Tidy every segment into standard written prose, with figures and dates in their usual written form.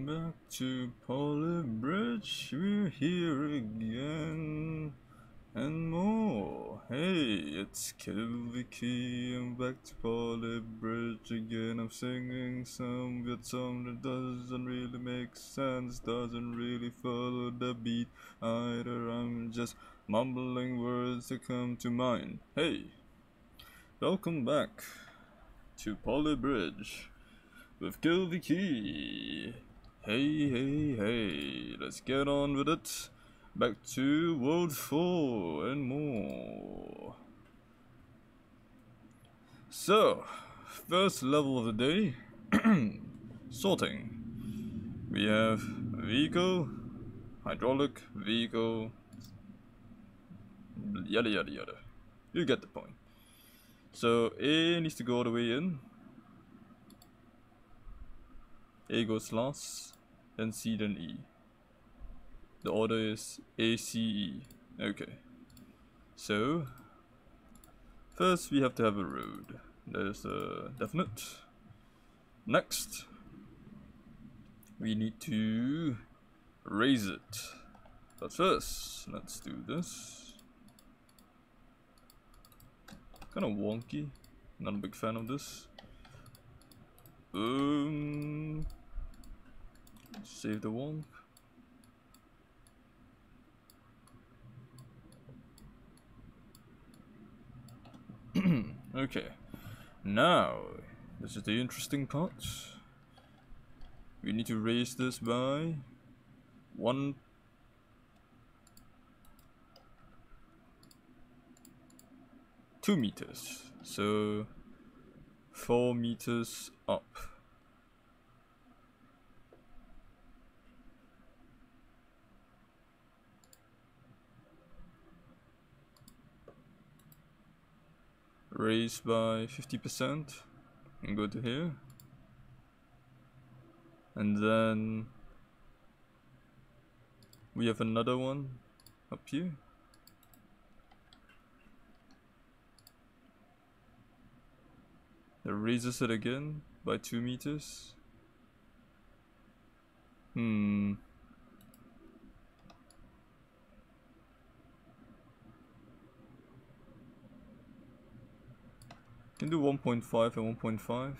Back to Poly Bridge, we're here again and more. Hey, it's KleidiKey, I'm back to Poly Bridge again. I'm singing some weird song that doesn't really make sense, doesn't really follow the beat either. I'm just mumbling words that come to mind. Hey, welcome back to Poly Bridge with KleidiKey. Hey, let's get on with it. Back to World 4 and more. So, first level of the day, sorting. We have vehicle, hydraulic, vehicle, yada yada yada. You get the point. So A needs to go all the way in. A goes last, then C, then E. The order is A, C, E. Okay. So, first we have to have a road. That is definite. Next, we need to raise it. But first, let's do this. Kind of wonky. Not a big fan of this. Save the wonk. Okay, now this is the interesting part. We need to raise this by 2 meters, so 4 meters up. Raise by 50% and go to here, and then we have another one up here. That raises it again by 2 meters. Can do 1.5 and 1.5.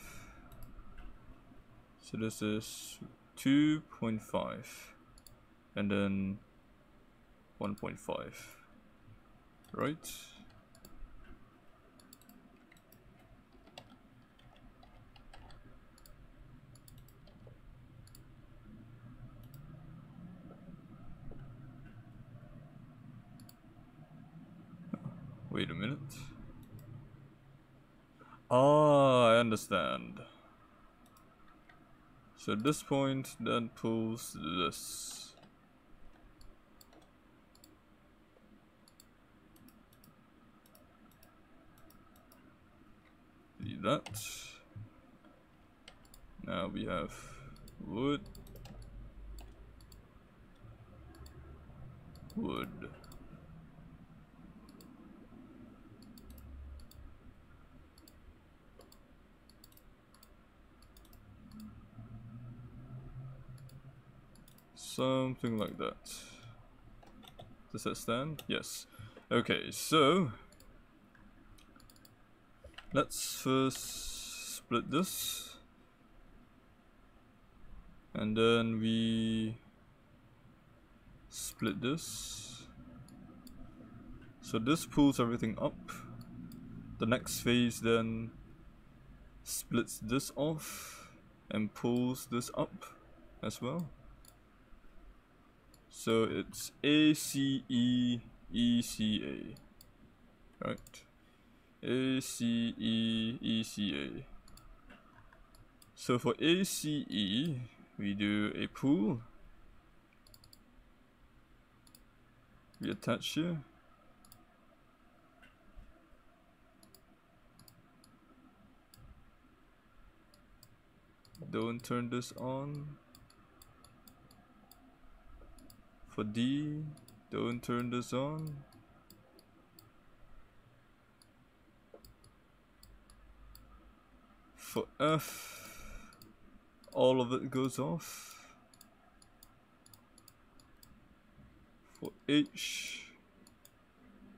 So this is 2.5 and then 1.5, right? Wait a minute. Ah, I understand. So at this point, then pulls this. Do that. Now we have wood. Wood. Something like that. Does that stand? Yes. Okay, so let's first split this, and then we split this. So this pulls everything up. The next phase then splits this off and pulls this up as well. So it's ACE ECA, right? ACE ECA. So for ACE, we do a pull. We attach here. Don't turn this on. For D, don't turn this on. For F, all of it goes off. For H,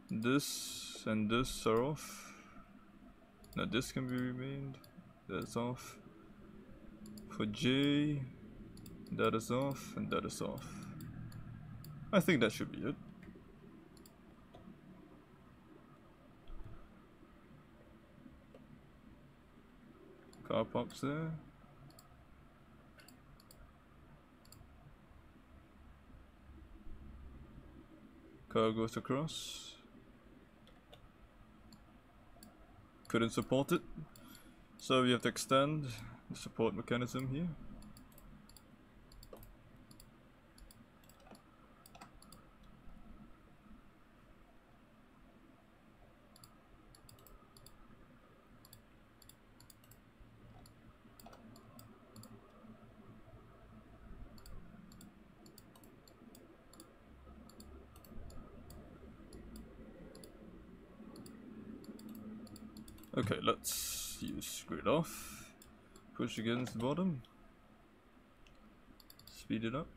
this and this are off. Now this can be remained. That's off. For J, that is off and that is off. I think that should be it. Car parks there. Car goes across. Couldn't support it, so we have to extend the support mechanism here. Okay, let's use grid off. Push against the bottom. Speed it up.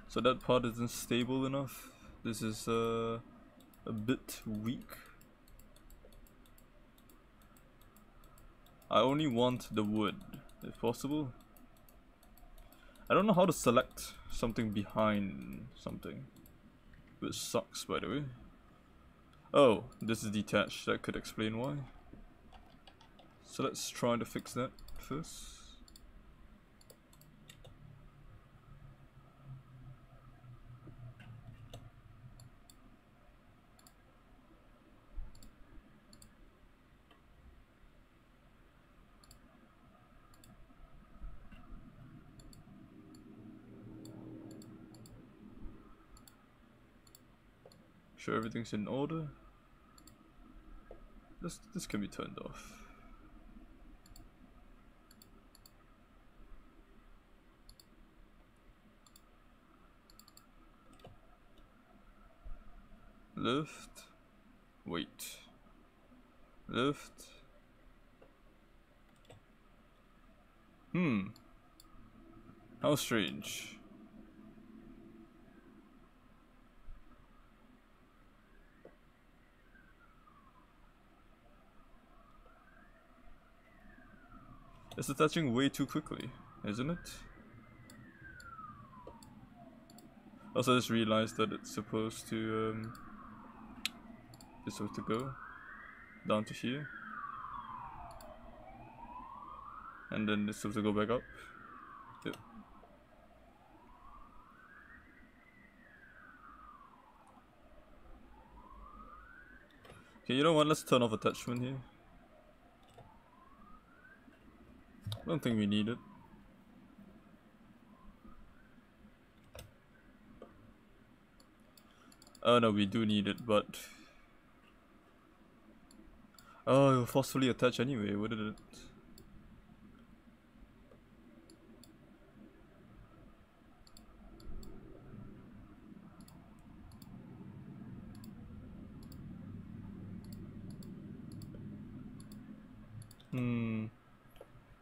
So that part isn't stable enough. This is a bit weak. I only want the wood, if possible. I don't know how to select something behind something. Which sucks, by the way. Oh, this is detached. That could explain why. So let's try to fix that first. Sure everything's in order. This can be turned off. Lift. Wait. Lift. How strange. It's attaching way too quickly, isn't it? Also, I just realized that it's supposed to go down to here, and then it's supposed to go back up. Yep. Okay, you know what? Let's turn off attachment here. I don't think we need it. Oh no, we do need it, but... Oh, it will forcefully attach anyway, wouldn't it?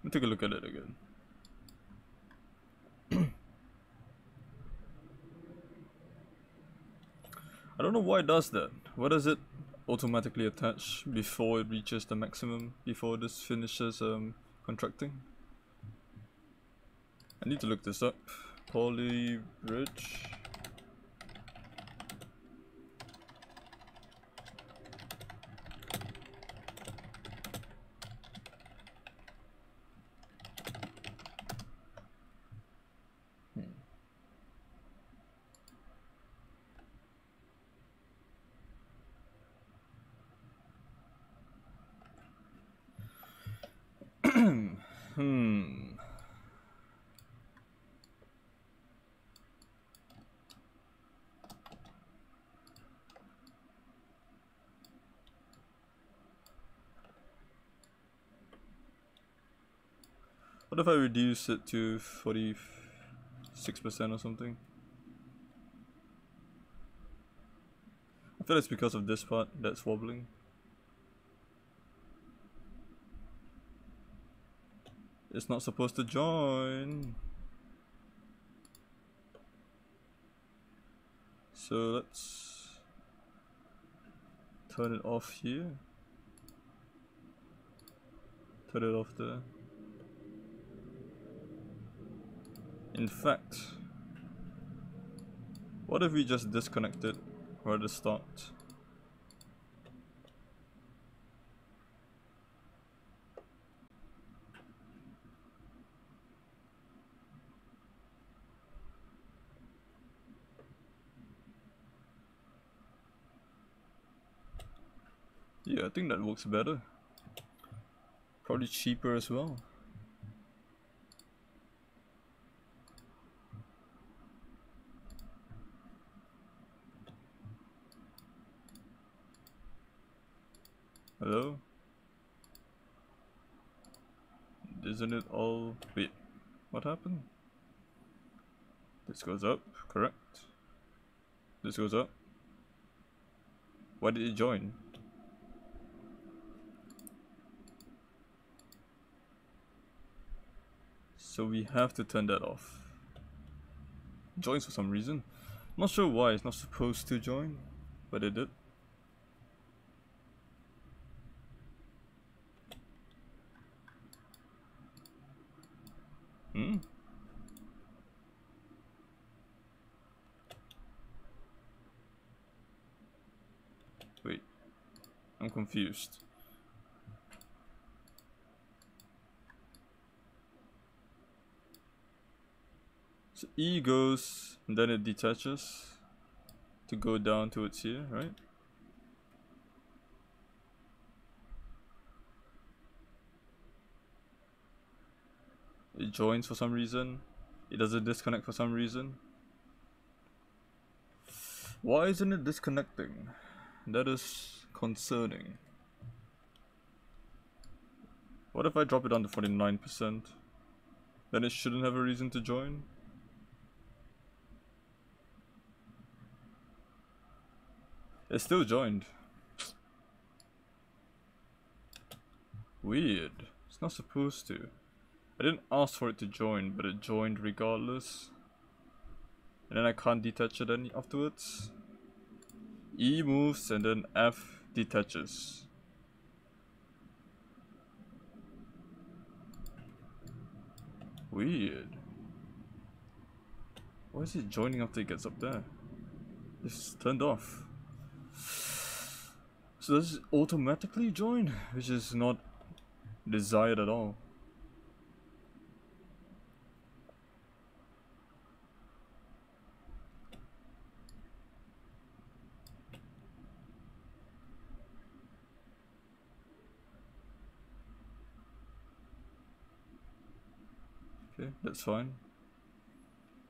Let me take a look at it again. I don't know why it does that. Why does it automatically attach before it reaches the maximum, before this finishes contracting? I need to look this up. Poly bridge. What if I reduce it to 46% or something? I feel it's because of this part that's wobbling. It's not supposed to join. So let's turn it off here. Turn it off there. In fact, what if we just disconnect it right at the start? Yeah, I think that works better. Probably cheaper as well. Hello? Isn't it all... Wait, what happened? This goes up, correct? This goes up. Why did it join? So we have to turn that off. Joins for some reason. Not sure why it's not supposed to join, but it did. Hmm? Wait, I'm confused. So E goes, and then it detaches to go down towards here, right? It joins for some reason. It doesn't disconnect for some reason. Why isn't it disconnecting? That is concerning. What if I drop it down to 49%? Then it shouldn't have a reason to join? It still joined. Weird. It's not supposed to. I didn't ask for it to join, but it joined regardless. And then I can't detach it any afterwards. E moves and then F detaches. Weird. Why is it joining after it gets up there? It's turned off. So does it automatically join? Which is not desired at all. Okay, that's fine.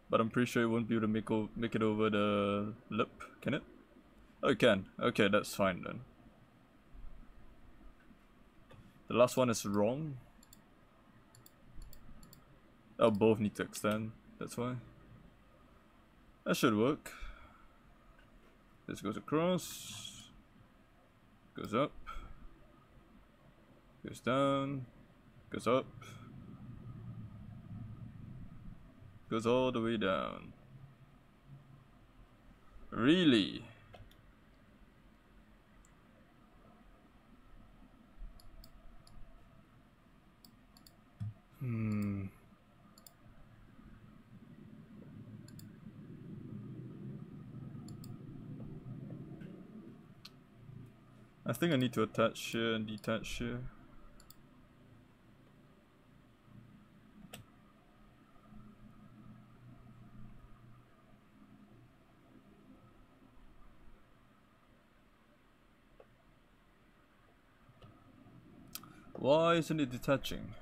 But I'm pretty sure it won't be able to make it over the lip, can it? Oh, it can. Okay, that's fine then. The last one is wrong. Oh, both need to extend. That's why. That should work. This goes across. Goes up. Goes down. Goes up. Goes all the way down. Really? I think I need to attach here and detach here. Why isn't it detaching?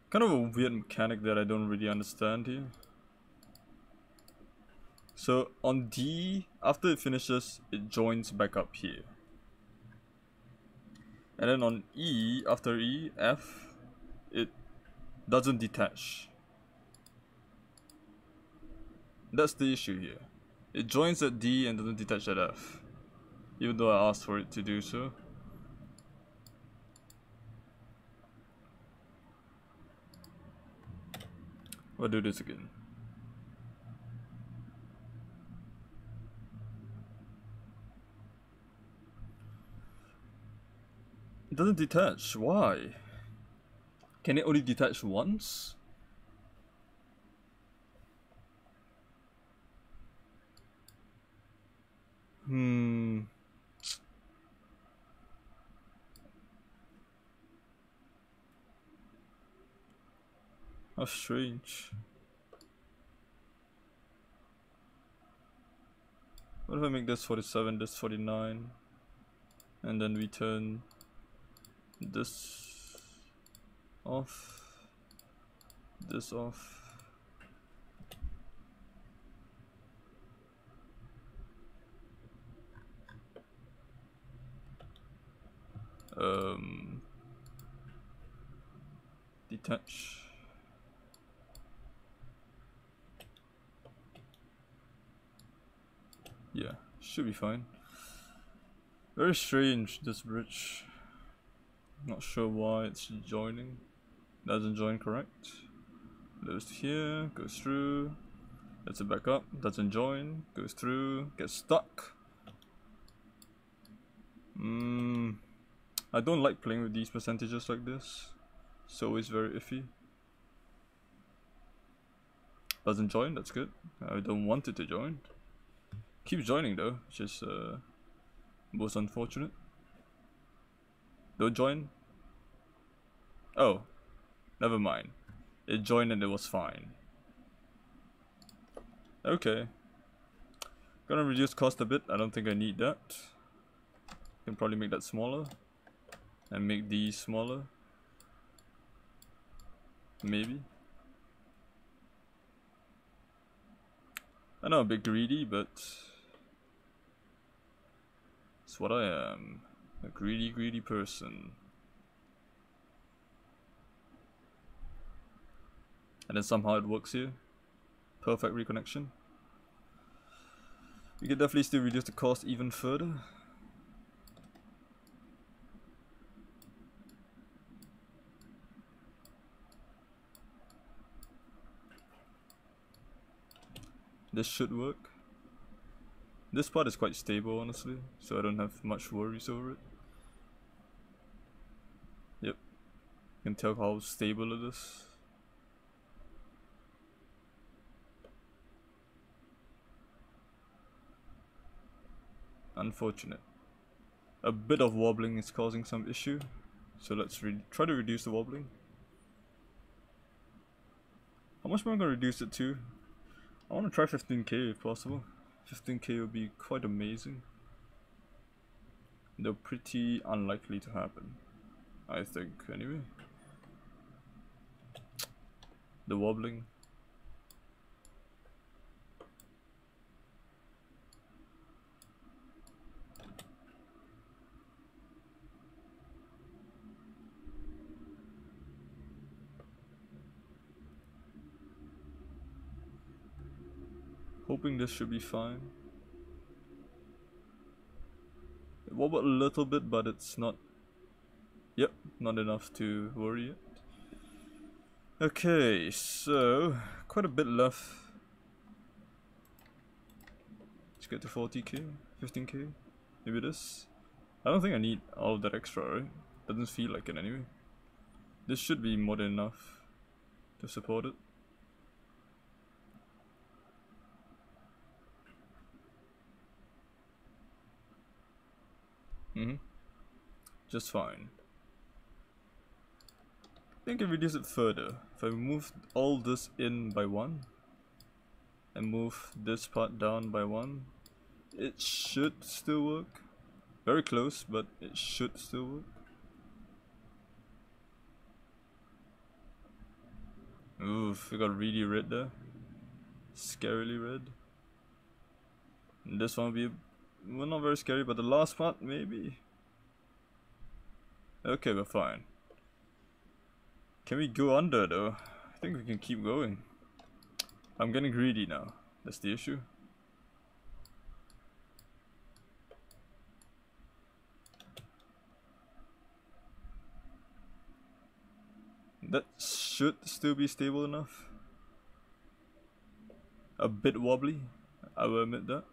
Kind of a weird mechanic that I don't really understand here. So on D, after it finishes, it joins back up here. And then on E, after E, F, it doesn't detach. That's the issue here. It joins at D and doesn't detach at F. Even though I asked for it to do so. I'll do this again. It doesn't detach. Why? Can it only detach once? How strange. What if I make this 47, this 49, and then we turn this off, this off. Detach. Yeah, should be fine. Very strange, this bridge. Not sure why it's joining. Doesn't join correct. Goes to here, goes through. Lets it back up, doesn't join, goes through, gets stuck. I don't like playing with these percentages like this. It's always very iffy. Doesn't join, that's good. I don't want it to join. Keeps joining though, which is most unfortunate. Don't join. Oh, never mind. It joined and it was fine. Okay. Gonna reduce cost a bit. I don't think I need that. Can probably make that smaller. And make these smaller. Maybe. I know I'm a bit greedy, but it's what I am. A greedy person. And then somehow it works here. Perfect reconnection. We can definitely still reduce the cost even further. This should work. This part is quite stable honestly, so I don't have much worries over it. Yep. You can tell how stable it is. Unfortunate. A bit of wobbling is causing some issue, so let's try to reduce the wobbling. How much more am I going to reduce it to? I want to try 15k if possible. 15k would be quite amazing. They're pretty unlikely to happen, I think, anyway. The wobbling. Hoping this should be fine. It wobbled a little bit, but it's not... Yep, not enough to worry yet. Okay, so quite a bit left. Let's get to 40k, 15k, maybe this. I don't think I need all of that extra, right? Doesn't feel like it anyway. This should be more than enough to support it. Just fine. I think I can reduce it further. If I move all this in by 1 and move this part down by 1, it should still work. Very close, but it should still work. Oof, we got really red there. Scarily red. And this one will be, well, not very scary, but the last part maybe. Okay, we're fine. Can we go under though? I think we can keep going. I'm getting greedy now. That's the issue. That should still be stable enough. A bit wobbly, I will admit that.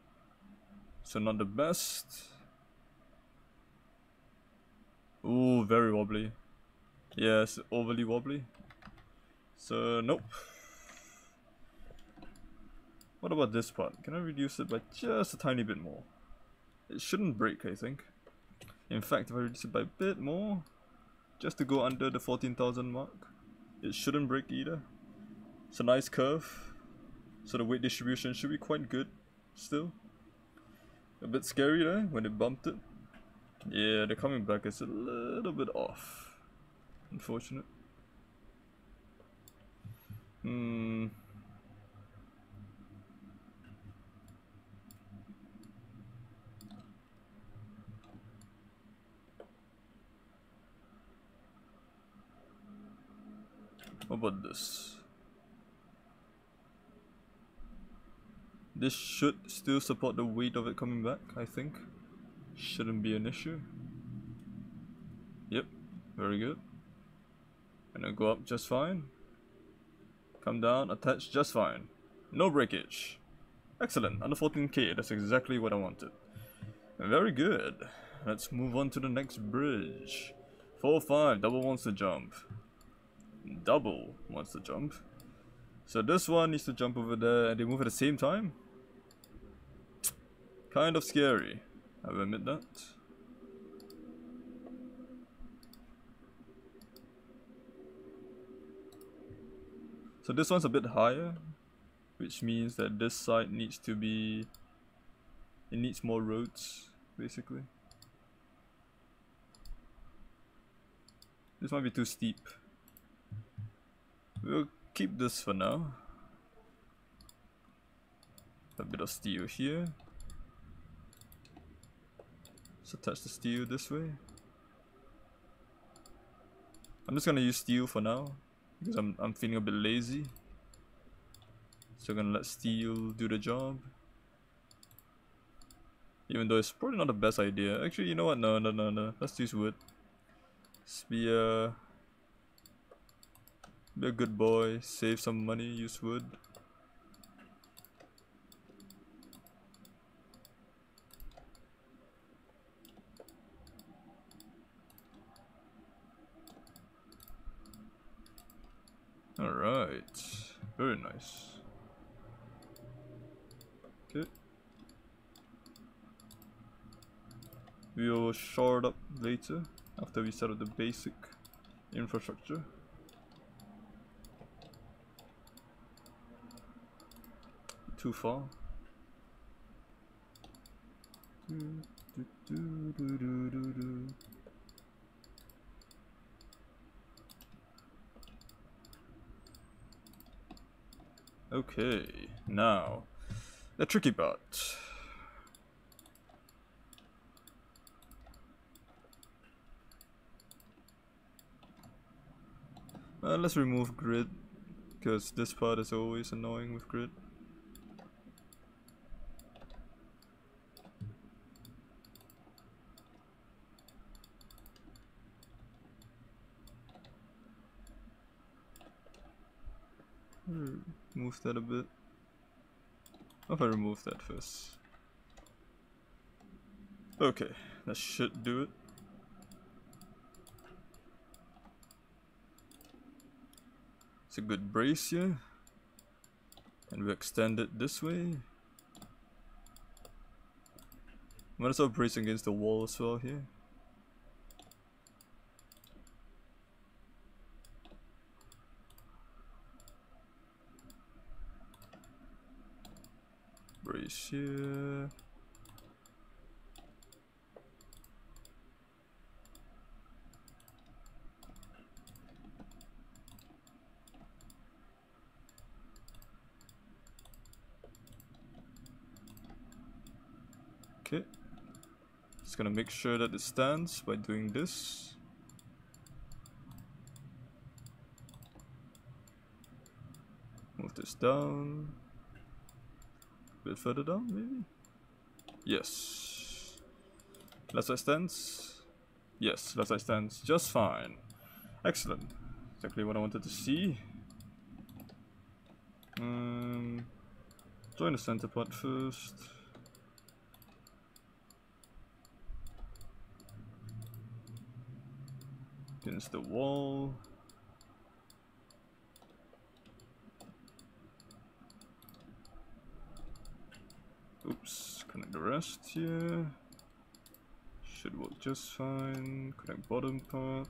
So not the best. Ooh, very wobbly. Yes, overly wobbly. So nope. What about this part? Can I reduce it by just a tiny bit more? It shouldn't break, I think. In fact, if I reduce it by a bit more, just to go under the 14,000 mark, it shouldn't break either. It's a nice curve, so the weight distribution should be quite good still. A bit scary there when it bumped it. Yeah, the coming back is a little bit off. Unfortunate. What about this? This should still support the weight of it coming back, I think. Shouldn't be an issue. Yep, very good. And then go up just fine. Come down, attach just fine. No breakage. Excellent, under 14k, that's exactly what I wanted. Very good. Let's move on to the next bridge. 4-5, double wants to jump. Double wants to jump. So this one needs to jump over there and they move at the same time. Kind of scary, I will admit that. So this one's a bit higher, which means that this side needs to be... it needs more roads, basically. This might be too steep. We'll keep this for now. A bit of steel here. Let's attach the steel this way. I'm just gonna use steel for now because I'm feeling a bit lazy. So I'm gonna let steel do the job. Even though it's probably not the best idea. Actually, you know what? No. Let's use wood. Let's be a good boy. Save some money. Use wood. Alright. Very nice. Okay. We will shore up later after we set up the basic infrastructure. Too far. Okay, now the tricky part. Let's remove grid, because this part is always annoying with grid. Move that a bit. What if I remove that first? Okay, that should do it. It's a good brace here. And we extend it this way. Might as well brace against the wall as well here. Brace here. Okay. Just gonna make sure that it stands by doing this. Move this down. A bit further down, maybe? Yes. Left side stands? Yes, left side stands just fine. Excellent. Exactly what I wanted to see. Join the center part first. Against the wall. Oops, connect the rest here. Should work just fine. Connect bottom part.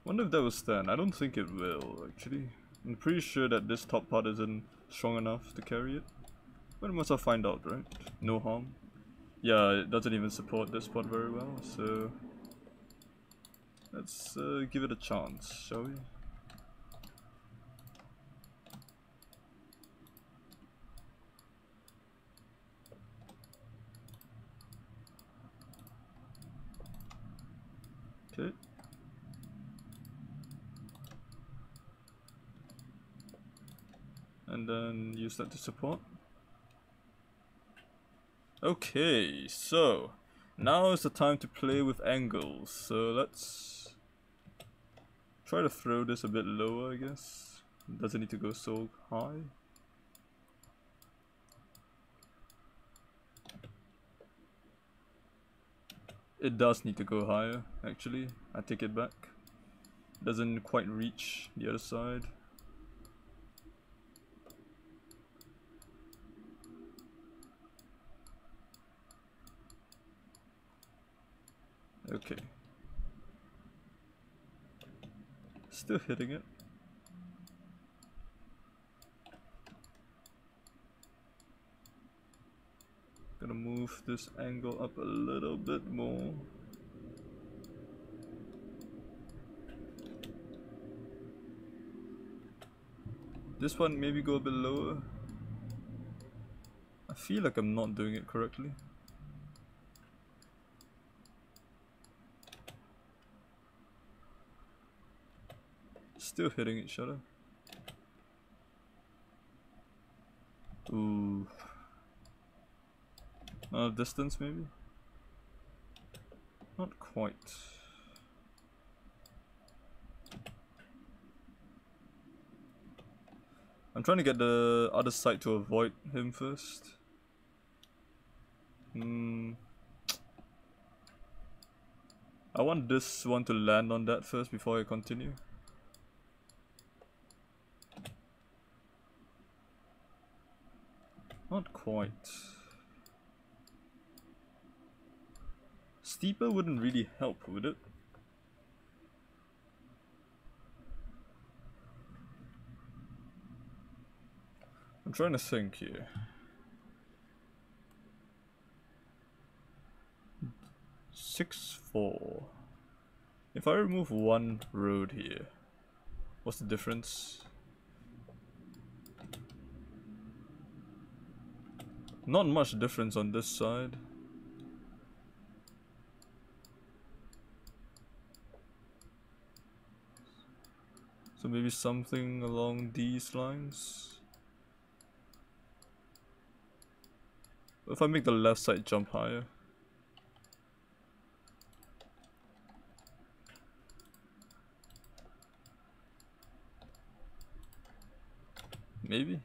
Wonder if that will stand. I don't think it will, actually. I'm pretty sure that this top part isn't strong enough to carry it. But we must have find out, right? No harm. Yeah, it doesn't even support this part very well, so... let's give it a chance, shall we? Okay. And then use that to support. Okay, so now is the time to play with angles. So let's try to throw this a bit lower, I guess. It doesn't need to go so high. It does need to go higher, actually. I take it back. Doesn't quite reach the other side. Okay. Still hitting it. Gonna move this angle up a little bit more. This one maybe go a bit lower. I feel like I'm not doing it correctly. Still hitting each other. Ooh. Distance maybe? Not quite. I'm trying to get the other side to avoid him first. I want this one to land on that first before I continue. Not quite. Steeper wouldn't really help, would it? I'm trying to think here. Six, 4. If I remove one road here, what's the difference? Not much difference on this side. So maybe something along these lines. If I make the left side jump higher. Maybe.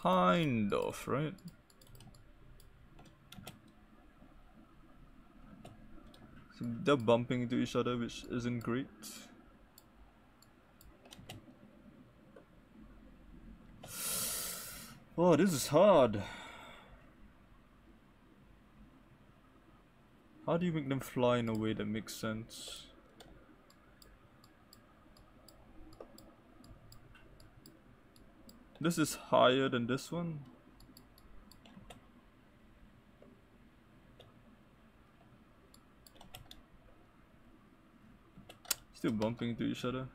Kind of, right? So they're bumping into each other, which isn't great. Oh, this is hard. How do you make them fly in a way that makes sense? This is higher than this one. Still bumping into each other.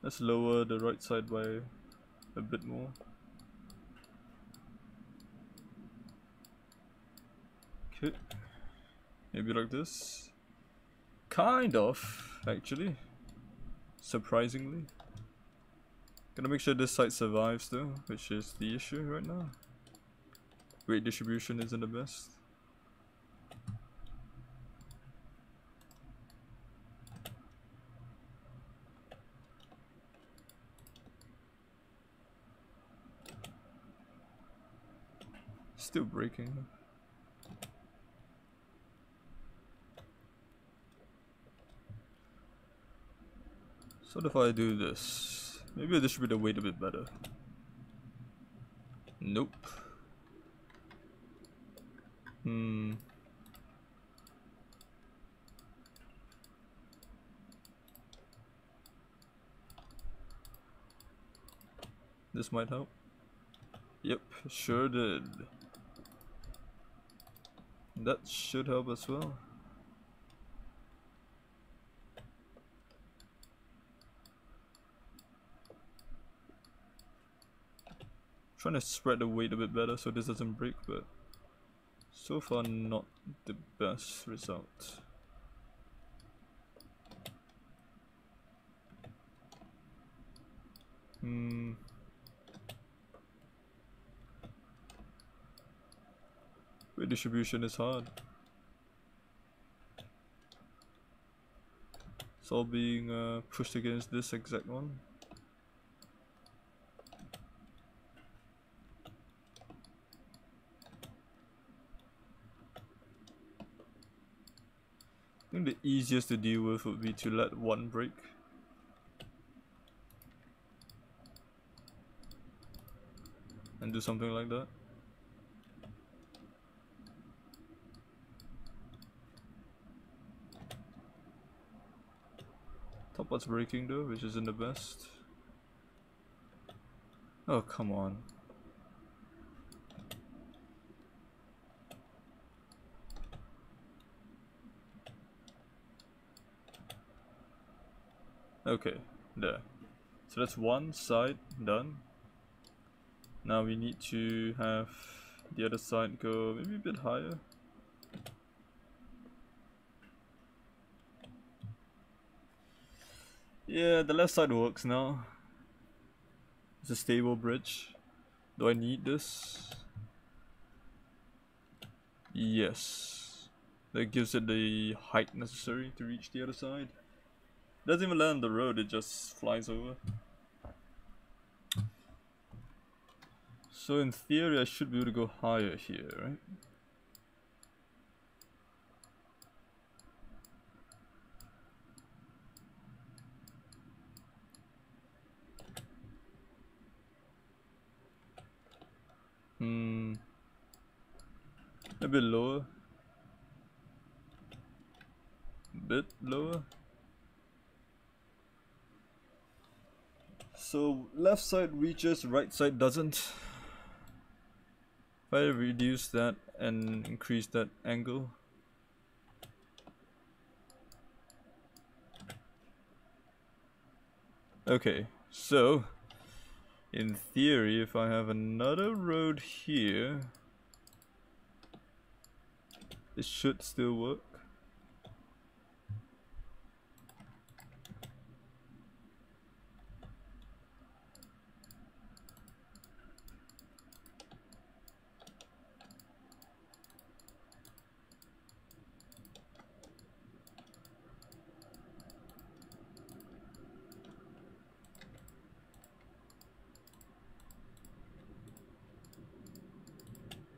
Let's lower the right side by a bit more. Okay. Maybe like this. Kind of, actually. Surprisingly. Gotta make sure this side survives though, which is the issue right now. Weight distribution isn't the best. Still breaking. So if I do this, maybe I distribute the weight a bit better. Nope. This might help. Yep, sure did. That should help as well. Trying to spread the weight a bit better so this doesn't break, but so far not the best result. Weight distribution is hard. It's all being pushed against this exact one. I think the easiest to deal with would be to let one break. And do something like that. Top part's breaking though, which isn't the best. Oh, come on. Okay, there. So that's one side done. Now we need to have the other side go maybe a bit higher. Yeah, the left side works now. It's a stable bridge. Do I need this? Yes. That gives it the height necessary to reach the other side. Doesn't even land on the road, it just flies over. So in theory I should be able to go higher here, right? A bit lower. Bit lower. So left side reaches, right side doesn't. If I reduce that and increase that angle. Okay, so in theory if I have another road here, it should still work.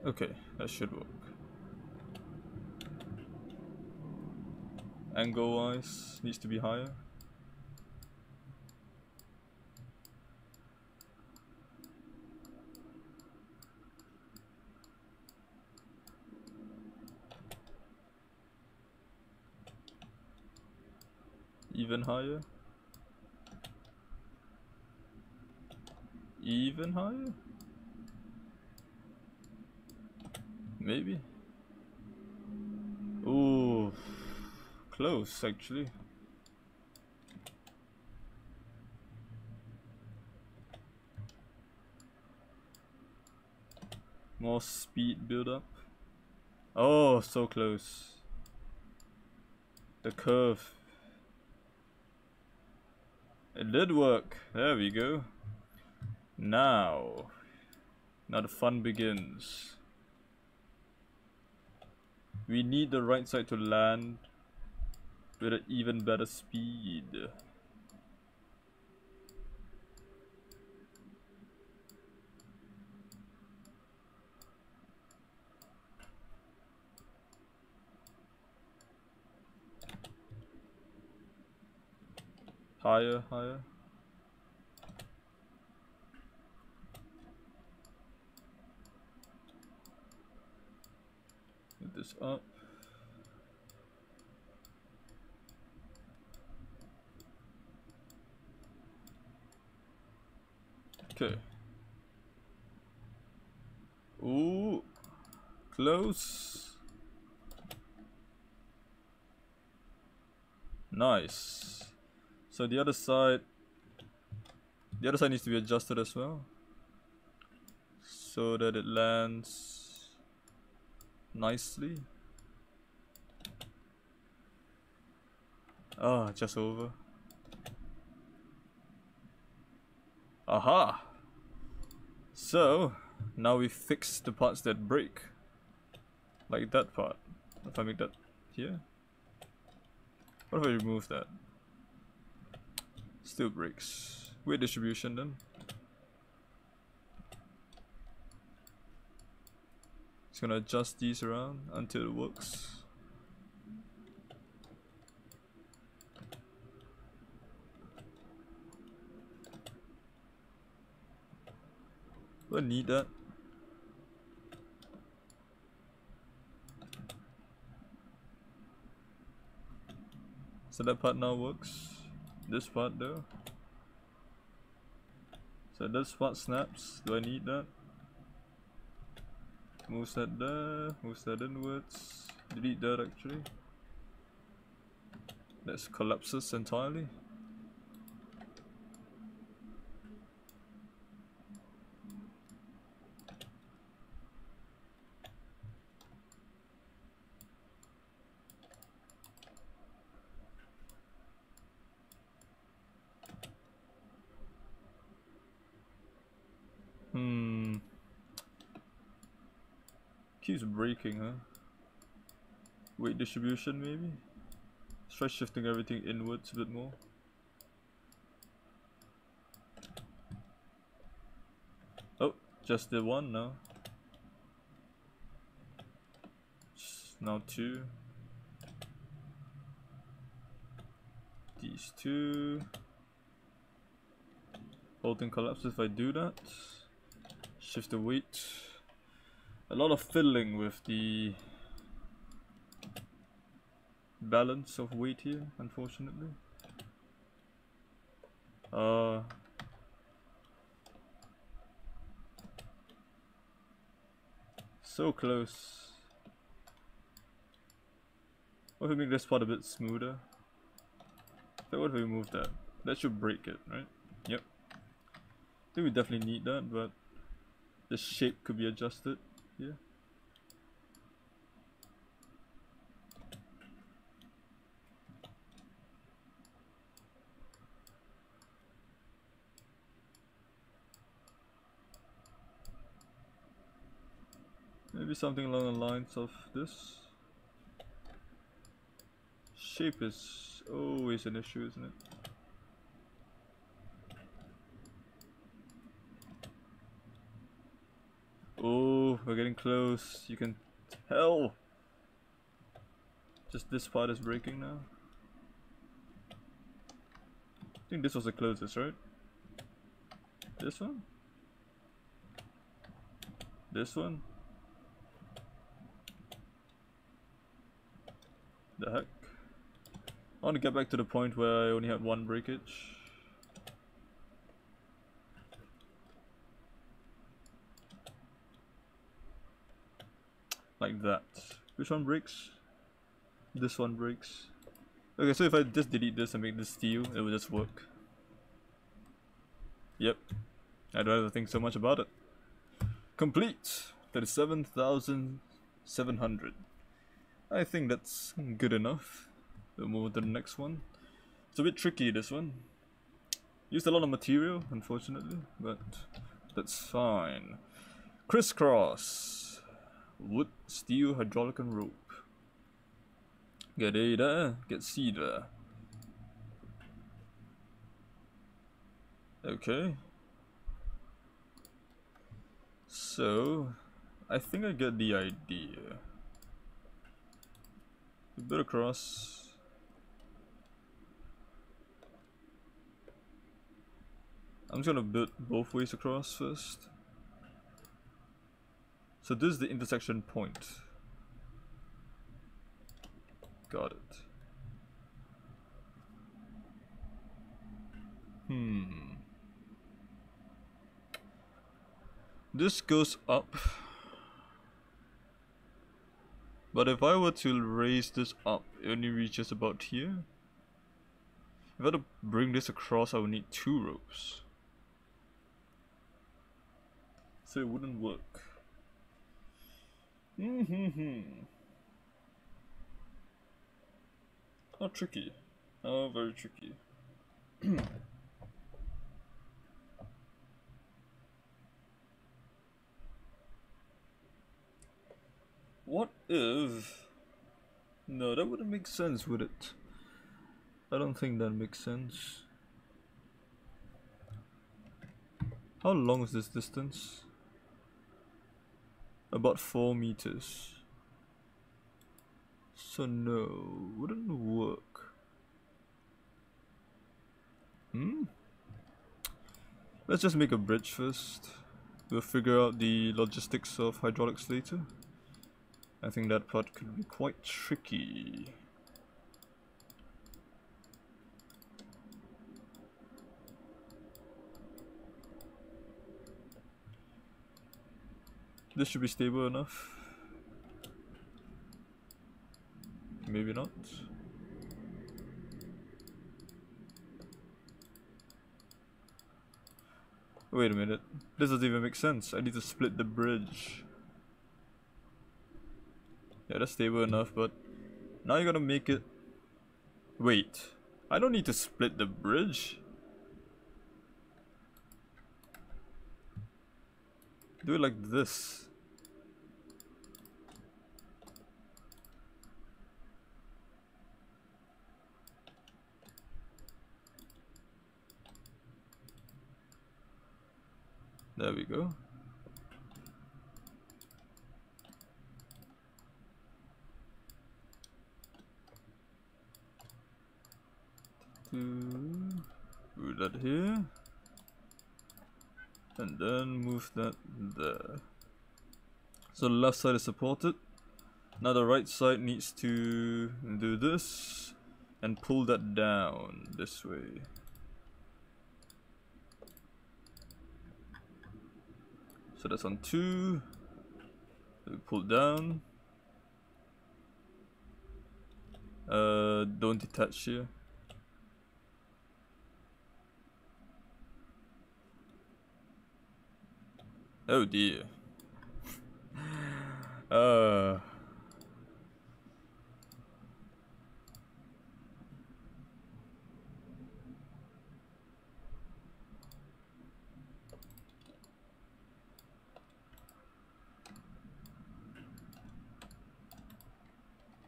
Okay, that should work. Angle wise, needs to be higher. Even higher. Even higher? Maybe. Ooh. close actually. More speed build up. Oh, so close. The curve. It did work. There we go. Now the fun begins. We need the right side to land with an even better speed. Higher, higher. Get this up. Okay. Ooh, close. Nice. So the other side needs to be adjusted as well, so that it lands nicely. Ah, just over. Aha! So, now we fix the parts that break. Like that part. If I make that here. What if I remove that? Still breaks. Weight distribution then. Just gonna adjust these around until it works. Do I need that? So that part now works. This part though. So this part snaps. Do I need that? Moves that there. Moves that inwards. Delete that actually. That collapses entirely. Keeps breaking, huh? Weight distribution maybe? Let's try shifting everything inwards a bit more. Oh, just did one now. Now two. These two. Whole thing collapses if I do that. Shift the weight. A lot of fiddling with the balance of weight here, unfortunately. So close. What if we make this part a bit smoother? So what if we remove that? That should break it, right? Yep. I think we definitely need that, but the shape could be adjusted here. Maybe something along the lines of this. Shape is always an issue, isn't it? Oh, we're getting close. You can tell. Just this part is breaking now. I think this was the closest, right? This one? This one? The heck? I want to get back to the point where I only had one breakage. Like that. Which one breaks? This one breaks. Okay, so if I just delete this and make this steel, it will just work. Yep. I don't have to think so much about it. Complete! 37,700. I think that's good enough. We'll move to the next one. It's a bit tricky, this one. Used a lot of material, unfortunately, but that's fine. Crisscross. Wood, steel, hydraulic, and rope. Get A there, get C there. Okay. So, I think I get the idea. A bit across. I'm just gonna build both ways across first. So this is the intersection point. Got it. This goes up. But if I were to raise this up, it only reaches about here. If I had to bring this across, I would need 2 ropes. So it wouldn't work. How tricky. Oh, very tricky. What if... No, that wouldn't make sense, would it? I don't think that makes sense. How long is this distance? About 4 meters. So no, wouldn't work. Let's just make a bridge first. We'll figure out the logistics of hydraulics later. I think that part could be quite tricky. This should be stable enough. Maybe not. Wait a minute. This doesn't even make sense. I need to split the bridge. Yeah, that's stable enough, but now you're gonna make it... Wait. I don't need to split the bridge. Do it like this. There we go. Move that here. And then move that there. So the left side is supported. Now the right side needs to do this and pull that down this way. So that's on 2. We pull down. Don't detach here. Oh dear.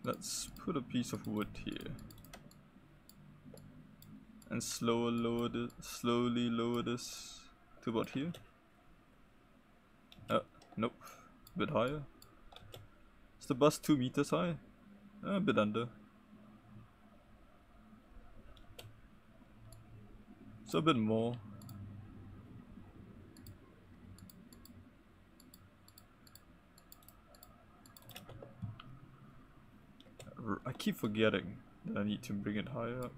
Let's put a piece of wood here. And slowly lower this to about here. Nope. A bit higher. Is the bus 2 meters high? A bit under. So a bit more. I keep forgetting that I need to bring it higher up.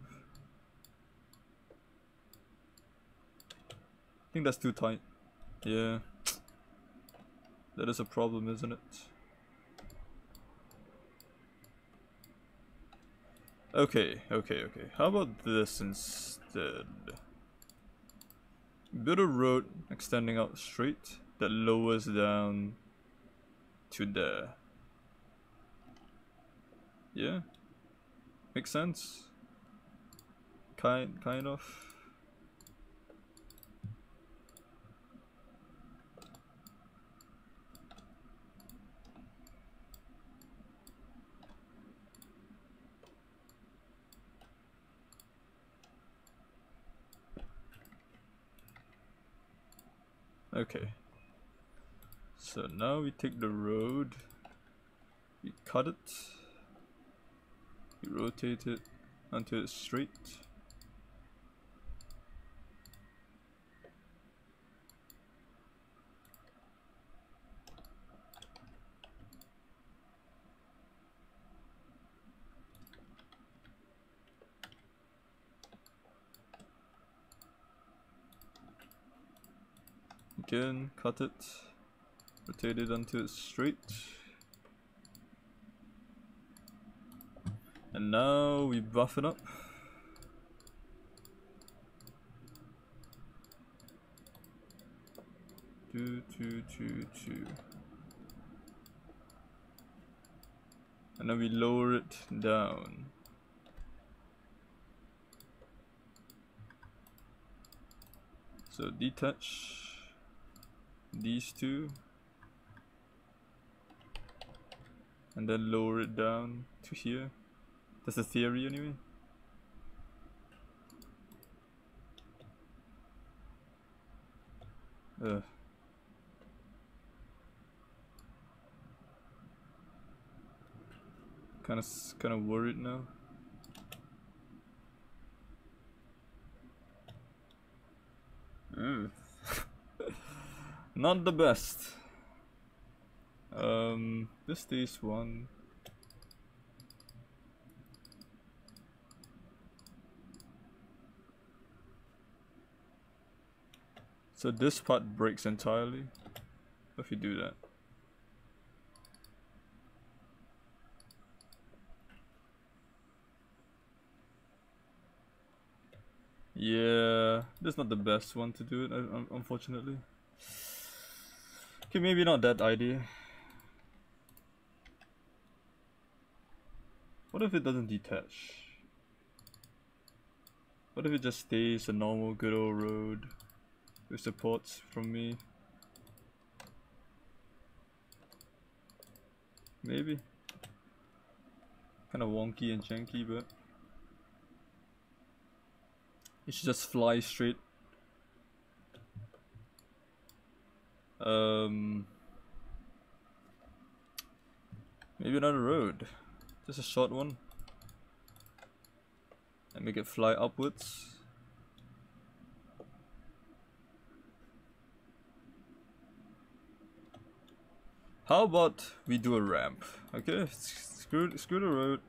I think that's too tight. Yeah. That is a problem, isn't it? Okay. How about this instead? Build a road extending out straight that lowers down to there. Yeah? Makes sense? Kind of. Okay. So now we take the road, we cut it, we rotate it until it's straight. Again, cut it, rotate it until it's straight. And now we buff it up. Two. And then we lower it down. So detach these two. And then lower it down to here. That's the theory anyway. Kind of worried now. Not the best. This stays one. So this part breaks entirely if you do that. Yeah, this is not the best one to do it, unfortunately. Okay, maybe not that idea. What if it doesn't detach? What if it just stays a normal good old road with supports from me? Maybe. Kind of wonky and janky, but it should just fly straight. Maybe another road. Just a short one. And make it fly upwards. How about we do a ramp? Okay, screw the road.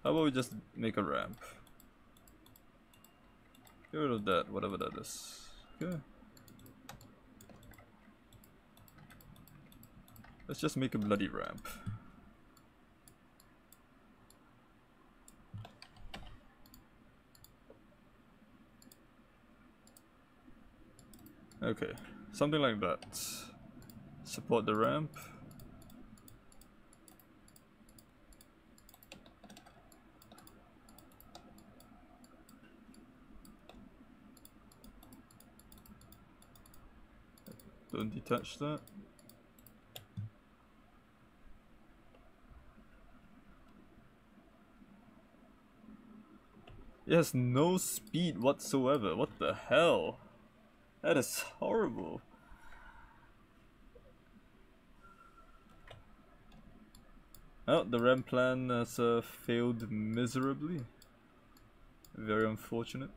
How about we just make a ramp? Get rid of that, whatever that is. Okay. Let's just make a bloody ramp. Okay, something like that. Support the ramp. Don't detach that. It has no speed whatsoever. What the hell? That is horrible. Oh, the ramp plan has failed miserably. Very unfortunate.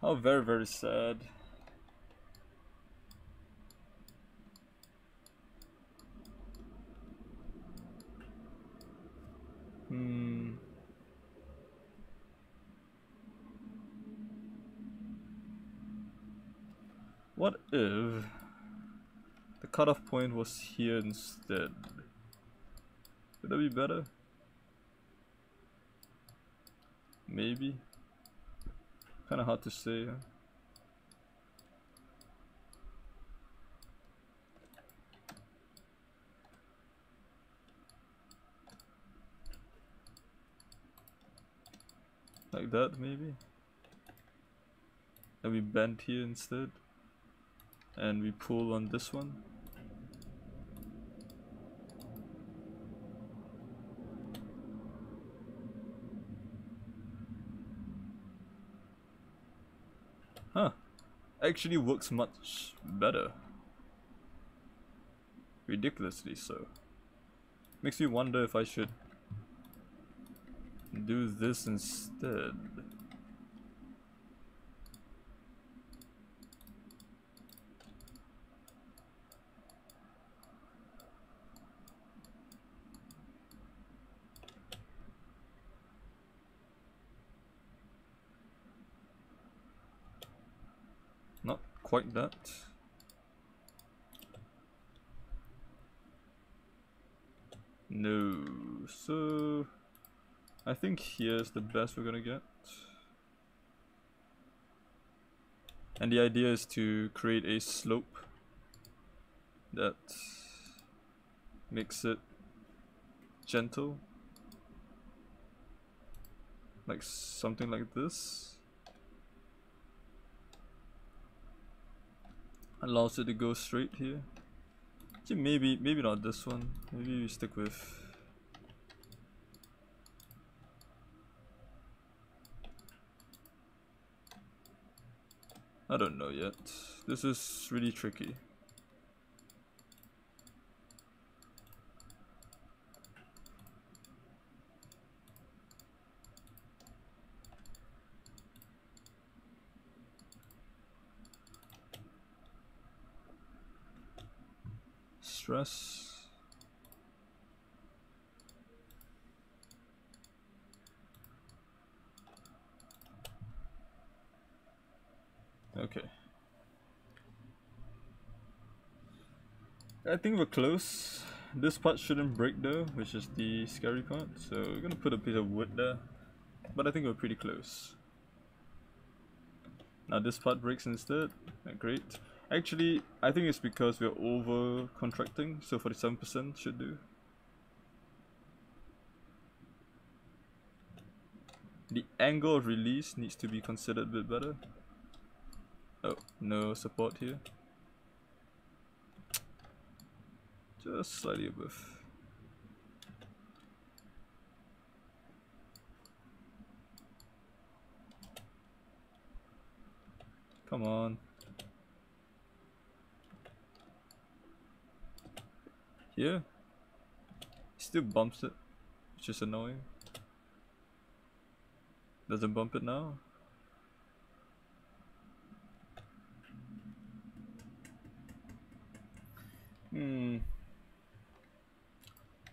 Oh, very sad. What if the cutoff point was here instead? Would that be better? Maybe. Kinda hard to say, huh? Like that, maybe? And we bend here instead. And we pull on this one. Huh. Actually works much better. Ridiculously so. Makes me wonder if I should do this instead. Not quite that. No, so I think here's the best we're gonna get. And the idea is to create a slope that makes it gentle. Like something like this. Allows it to go straight here. Actually, maybe not this one. Maybe we stick with I don't know yet. This is really tricky. Stress. Okay. I think we're close. This part shouldn't break though, which is the scary part. So we're gonna put a piece of wood there. But I think we're pretty close. Now this part breaks instead. Great. Actually, I think it's because we're over contracting, so 47% should do. The angle of release needs to be considered a bit better. Oh, no support here. Just slightly above. Come on. Here? Still bumps it, which is annoying. Doesn't bump it now?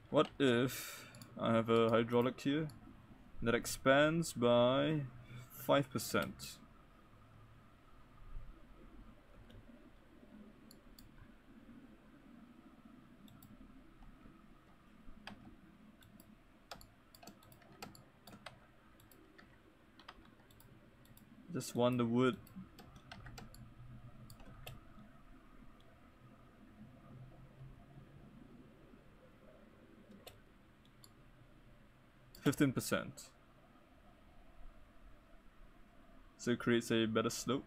What if I have a hydraulic here that expands by 5%? Just want the wood. %. So it creates a better slope.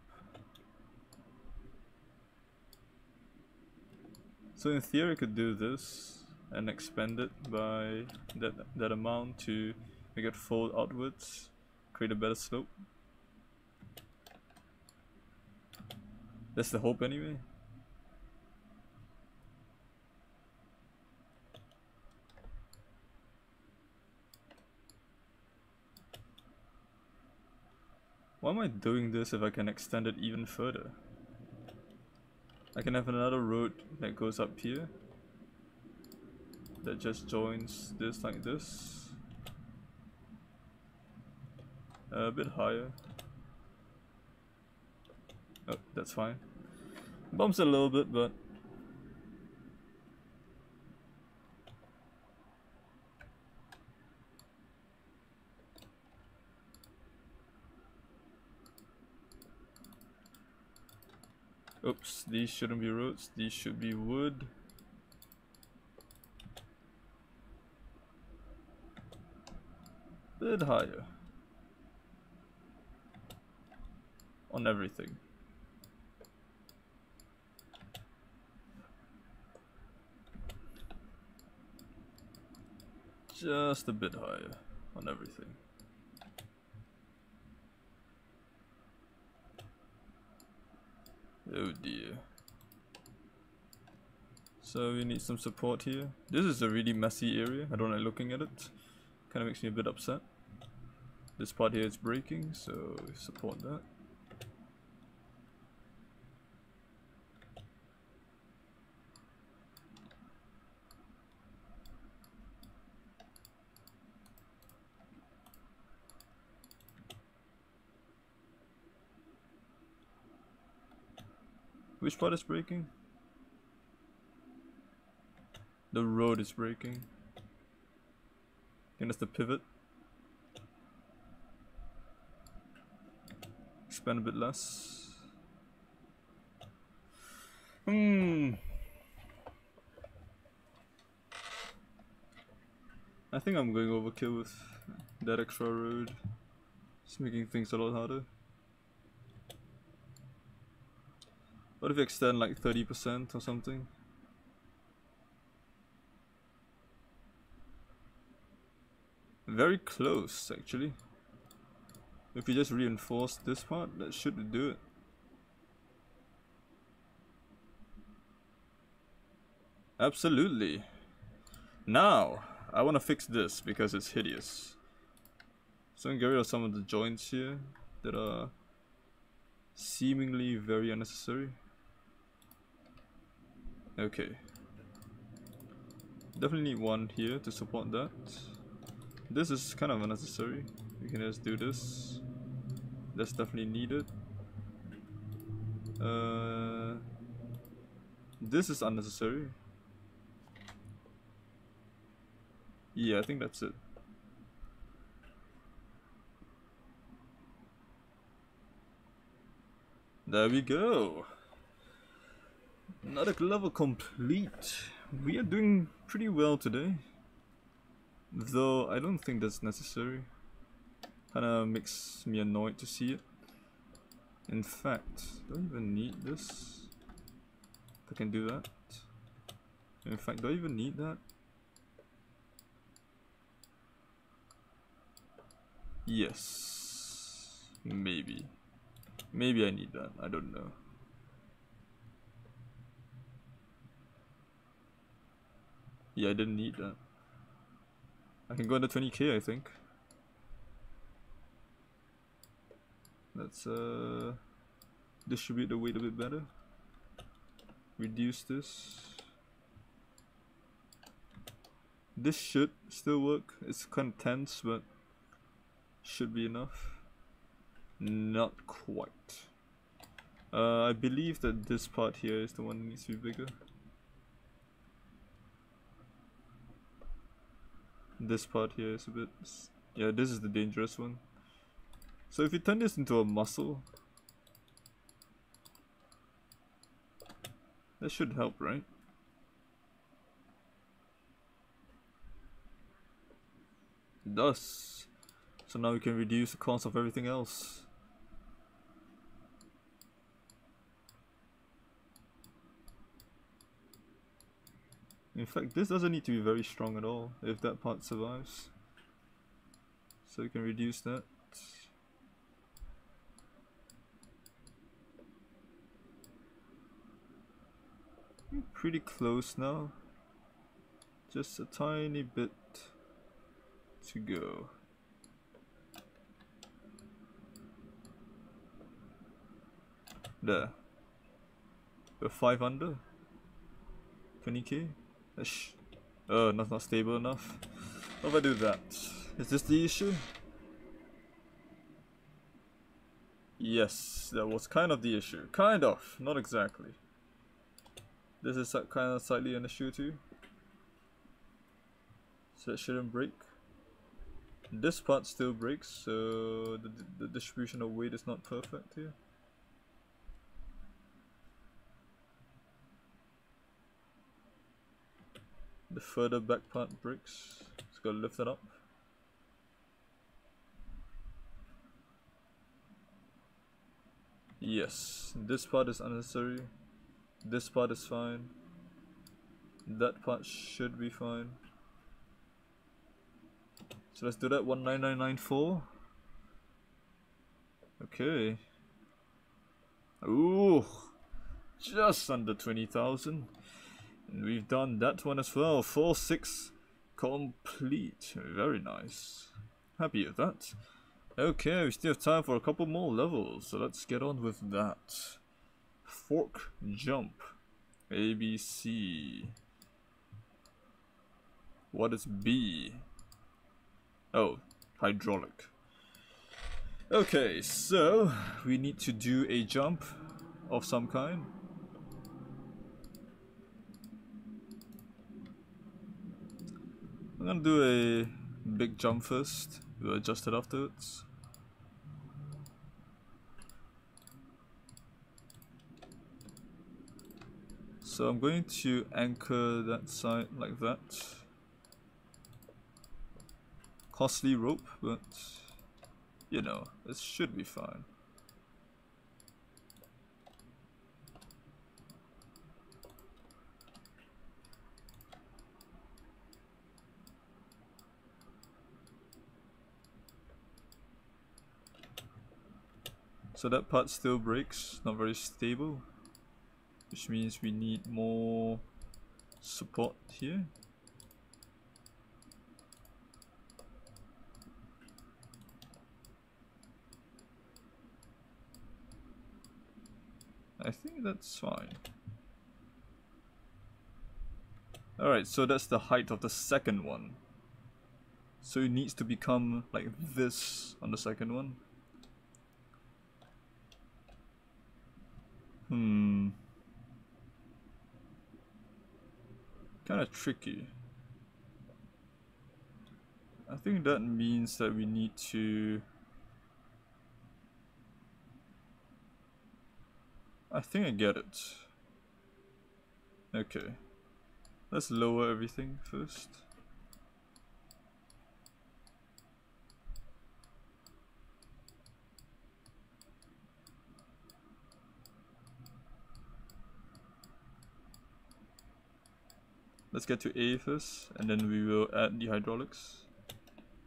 So in theory I could do this and expand it by that amount to make it fold outwards, create a better slope. That's the hope anyway. Why am I doing this if I can extend it even further? I can have another road that goes up here that just joins this like this. A bit higher. Oh, that's fine. Bumps a little bit, but oops, these shouldn't be roads, these should be wood. Bit higher on everything. Just a bit higher on everything. Oh dear. So we need some support here. This is a really messy area. I don't like looking at it. Kind of makes me a bit upset. This part here is breaking, so support that. Which part is breaking? The road is breaking. I think that's the pivot. Expand a bit less. I think I'm going overkill with that extra road. It's making things a lot harder. What if we extend like 30% or something? Very close actually. If we just reinforce this part, that should do it. Absolutely. Now, I want to fix this because it's hideous. So I'm getting rid of some of the joints here that are seemingly very unnecessary. Okay. Definitely need one here to support that. This is kind of unnecessary. We can just do this. That's definitely needed. This is unnecessary. Yeah, I think that's it. There we go. Another level complete. We are doing pretty well today. Though I don't think that's necessary. Kinda makes me annoyed to see it. In fact, do I even need this? If I can do that. In fact, do I even need that? Yes. Maybe. Maybe I need that. I don't know. Yeah, I didn't need that. I can go under 20k, I think. Let's distribute the weight a bit better. Reduce this. This should still work. It's kind of tense, but should be enough. Not quite. I believe that this part here is the one that needs to be bigger. This part here is a bit... yeah, this is the dangerous one. So if you turn this into a muscle, that should help, right? It does. So now we can reduce the cost of everything else. In fact, this doesn't need to be very strong at all if that part survives. So we can reduce that. Pretty close now. Just a tiny bit to go. There. We're 5 under. 20k. Oh, that's not stable enough. What if I do that? Is this the issue? Yes, that was kind of the issue. Kind of, not exactly. This is kind of slightly an issue too. So that shouldn't break. This part still breaks, so the distribution of weight is not perfect here. The further back part breaks. Just gotta lift it up. Yes, this part is unnecessary. This part is fine. That part should be fine. So let's do that. 19994. Okay. Ooh, just under 20,000. And we've done that one as well. 4-6 complete. Very nice. Happy with that. Okay, we still have time for a couple more levels, so let's get on with that. Fork jump. ABC. What is B? Oh, hydraulic. Okay, so we need to do a jump of some kind. I'm gonna do a big jump first. We'll adjust it afterwards. So I'm going to anchor that side like that. Costly rope, but you know, it should be fine. So that part still breaks, not very stable, which means we need more support here. I think that's fine. Alright, so that's the height of the second one. So it needs to become like this on the second one. Kinda tricky. I think that means that we need to... I think I get it. Okay. Let's lower everything first. Let's get to A first, and then we will add the hydraulics.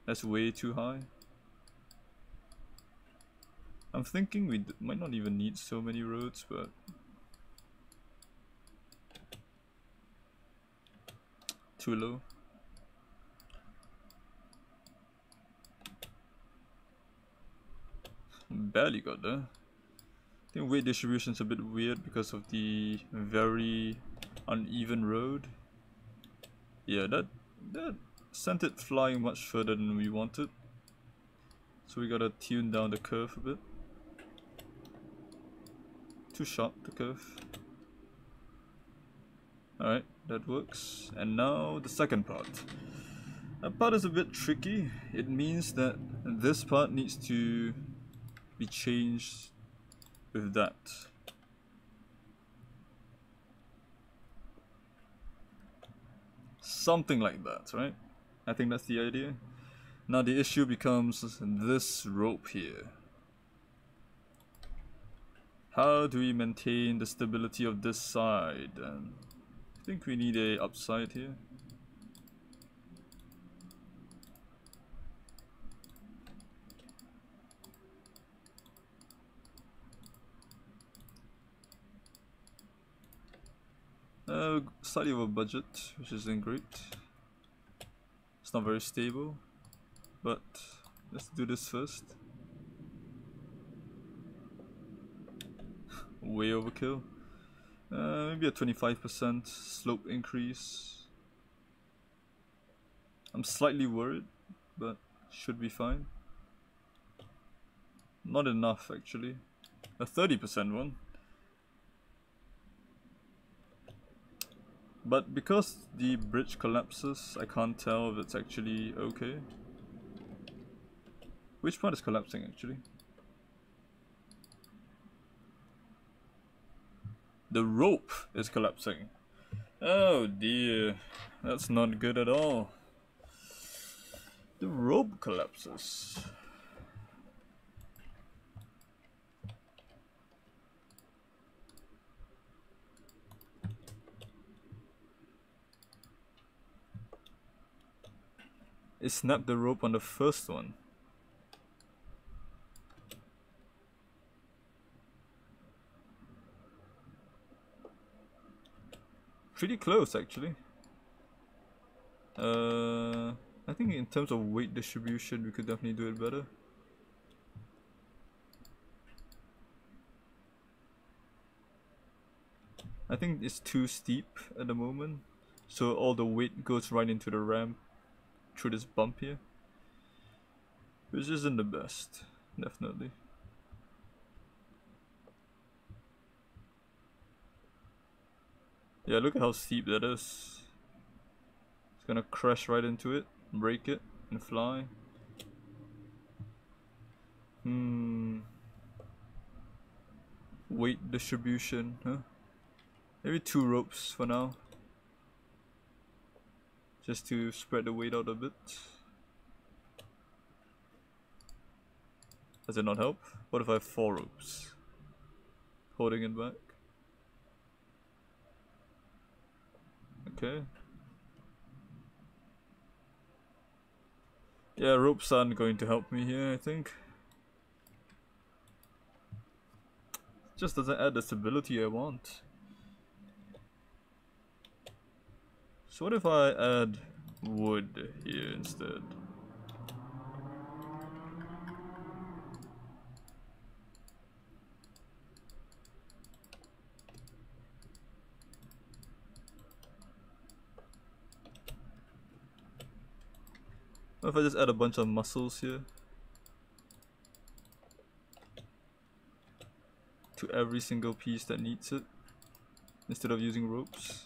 That's way too high. I'm thinking we might not even need so many roads, but... too low. Barely got there. I think weight distribution is a bit weird because of the very uneven road. Yeah, that sent it flying much further than we wanted. So we gotta tune down the curve a bit. Too sharp, the curve. Alright, that works. And now the second part. That part is a bit tricky. It means that this part needs to be changed with that. Something like that, right? I think that's the idea. Now the issue becomes this rope here. How do we maintain the stability of this side? And I think we need a upside here. Slightly over budget, which isn't great. It's not very stable, but let's do this first. Way overkill. Maybe a 25% slope increase. I'm slightly worried, but should be fine. Not enough actually. A 30% one. But because the bridge collapses, I can't tell if it's actually okay. Which part is collapsing actually? The rope is collapsing. Oh dear, that's not good at all. The rope collapses. It snapped the rope on the first one. Pretty close actually. I think in terms of weight distribution, we could definitely do it better. I think it's too steep at the moment, so all the weight goes right into the ramp through this bump here, which isn't the best, definitely. Yeah, look at how steep that is. It's gonna crash right into it, break it, and fly. Weight distribution, huh? Maybe 2 ropes for now. Just to spread the weight out a bit. Does it not help? What if I have 4 ropes? Holding it back. Okay. Yeah, ropes aren't going to help me here, I think. Just doesn't add the stability I want. So what if I add wood here instead? What if I just add a bunch of muscles here? To every single piece that needs it, instead of using ropes,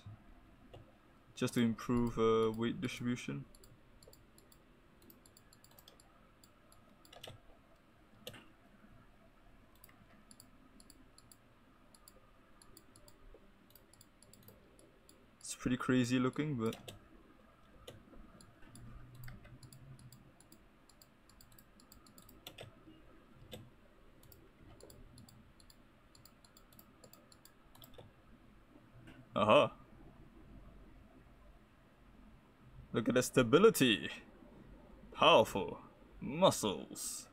just to improve weight distribution. It's pretty crazy looking, but aha! Look at the stability! Powerful muscles!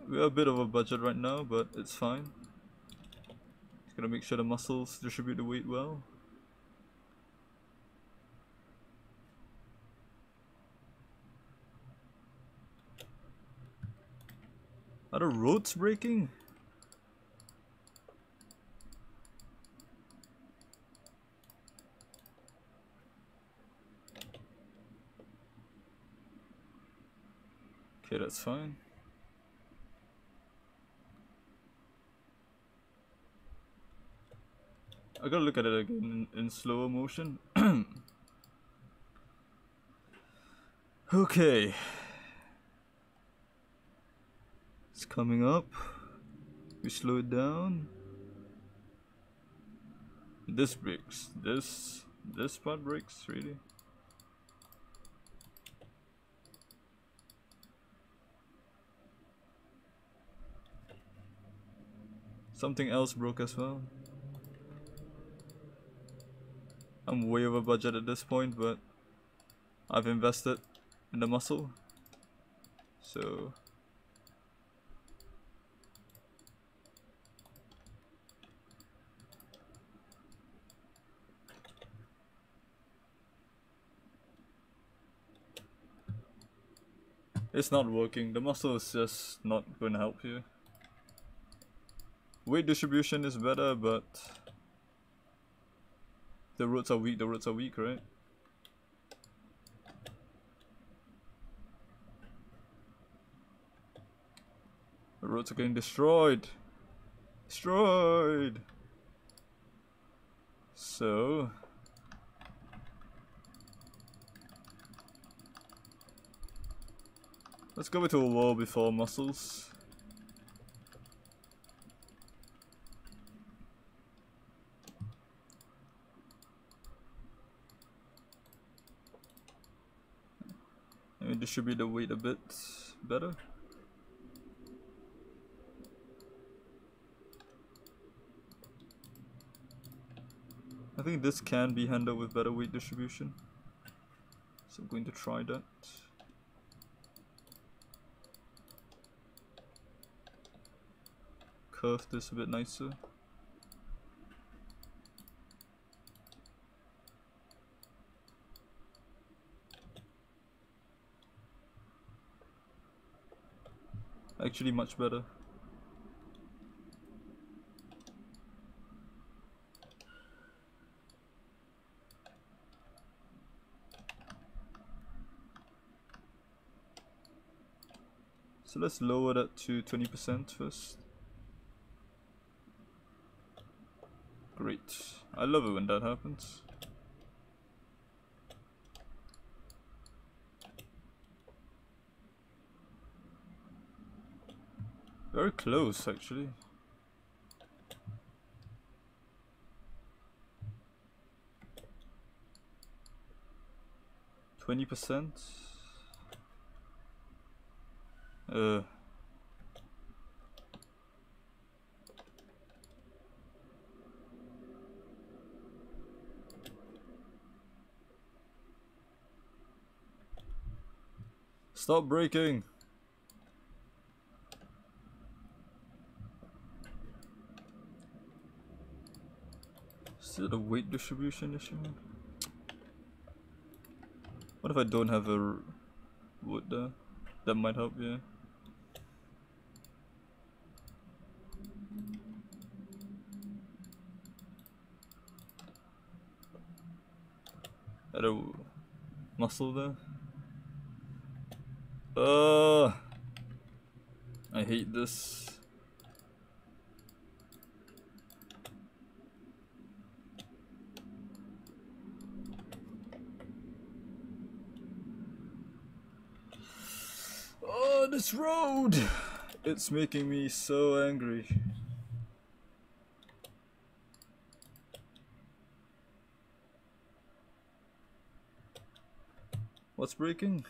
We're a bit of a budget right now, but it's fine. Just gotta make sure the muscles distribute the weight well. Are the roads breaking? Okay, that's fine. I gotta look at it again in slower motion. Okay. It's coming up. We slow it down. This breaks. This part breaks, really. Something else broke as well. I'm way over budget at this point, but I've invested in the muscle, so it's not working. The muscle is just not going to help here. Weight distribution is better, but the roots are weak, right? roads are getting destroyed. Destroyed! So... let's go into a wall before muscles. Let me distribute the weight a bit better. I think this can be handled with better weight distribution. So I'm going to try that. Curve this a bit nicer. Actually much better. So let's lower that to 20% first. Great. I love it when that happens. Very close, actually. %. Stop breaking. Is it a weight distribution issue? What if I don't have a wood there? That might help, yeah. Add a muscle there. I hate this. Oh, this road! It's making me so angry. What's breaking?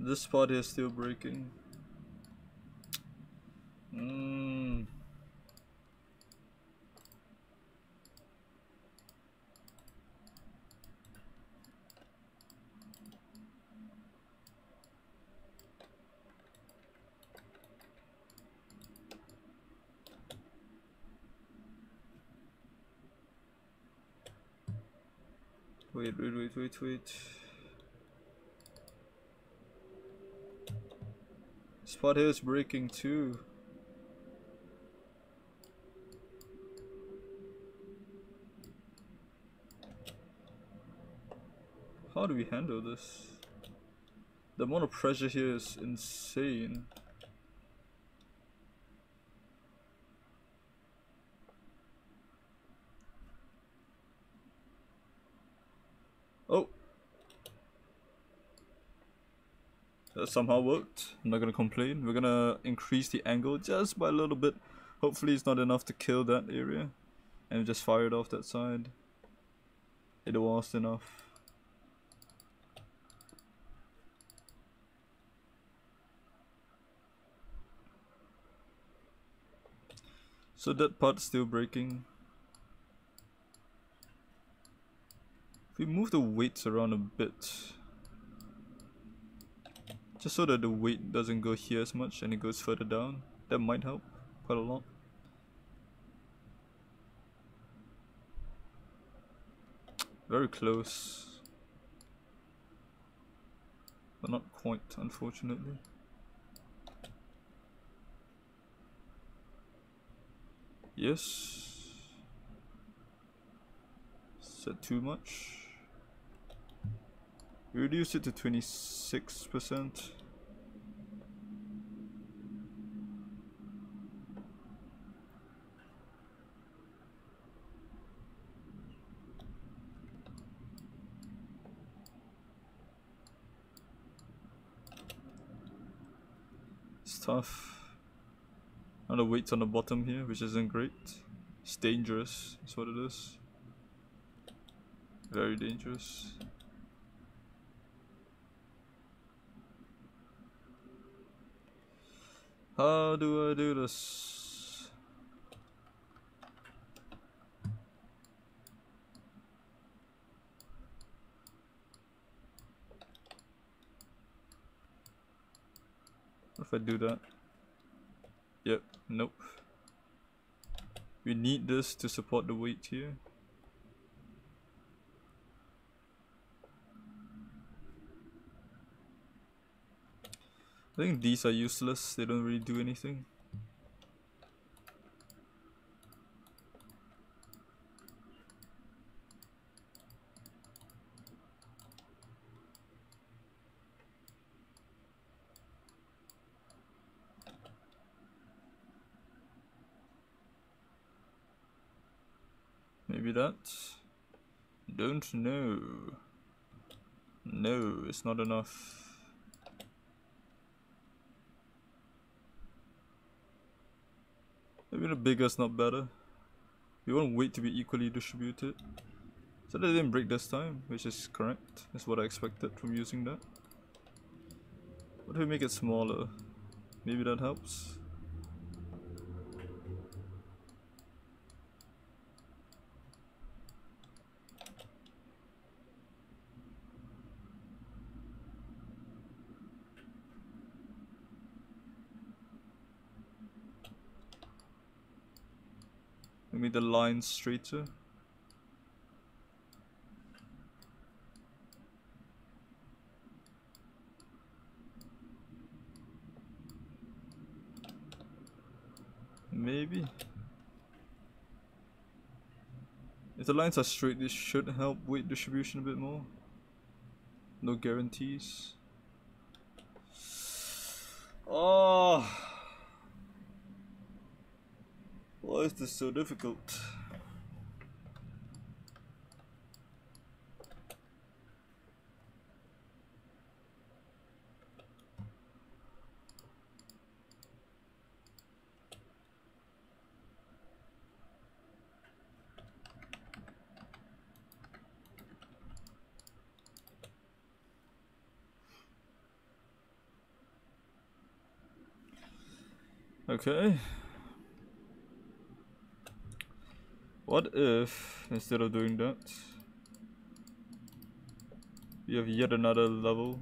This part here is still breaking. Wait. This part here is breaking too. How do we handle this? The amount of pressure here is insane. Oh! That somehow worked. I'm not gonna complain. We're gonna increase the angle just by a little bit. Hopefully it's not enough to kill that area. And just fire it off that side. It was enough. So that part's still breaking. If we move the weights around a bit, just so that the weight doesn't go here as much and it goes further down, that might help quite a lot. Very close, but not quite, unfortunately. Yes. Is that too much? Reduce it to 26%. It's tough. And the weight's on the bottom here, which isn't great. It's dangerous, that's what it is. Very dangerous. How do I do this? What if I do that? Yep, nope. We need this to support the weight here. I think these are useless, they don't really do anything. Maybe that? Don't know. No, it's not enough. Maybe the bigger's not better. We want weight to be equally distributed. So that didn't break this time, which is correct. That's what I expected from using that. What if we make it smaller? Maybe that helps. Make the lines straighter. Maybe. If the lines are straight, this should help weight distribution a bit more. No guarantees. Oh, why is this so difficult? Okay. What if, instead of doing that, we have yet another level?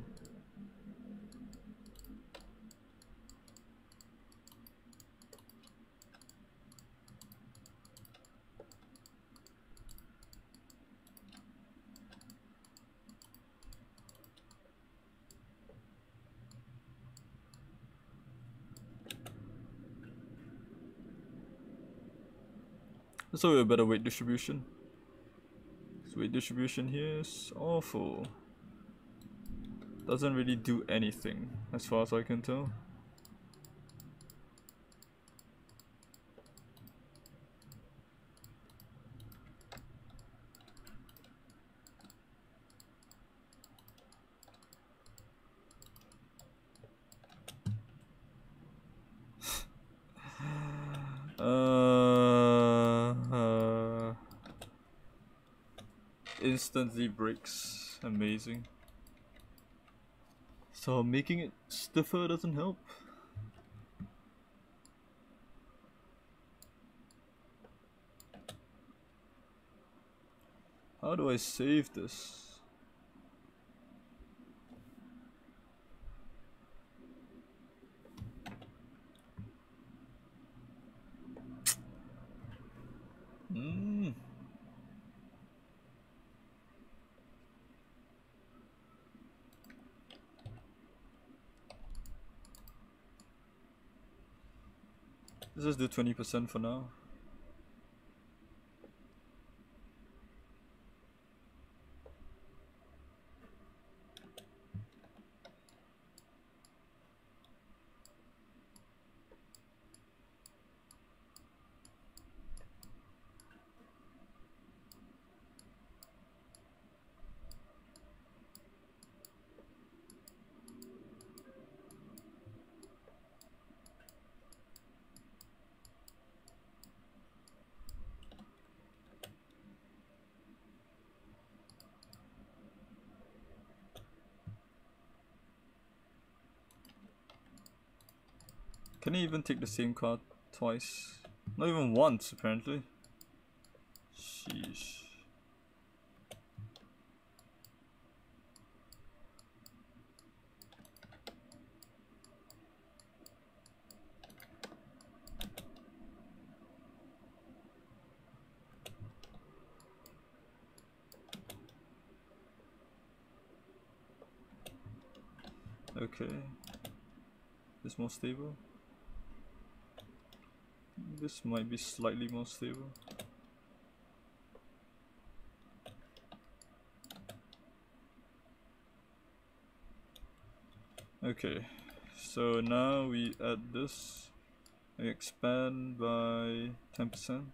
So a better weight distribution. This weight distribution here is awful. Doesn't really do anything, as far as I can tell. Instantly breaks. Amazing. So making it stiffer doesn't help. How do I save this? Let's just do 20% for now. Can he even take the same card twice? Not even once, apparently. Sheesh. Okay. This more stable. This might be slightly more stable. Okay, so now we add this. We expand by 10%.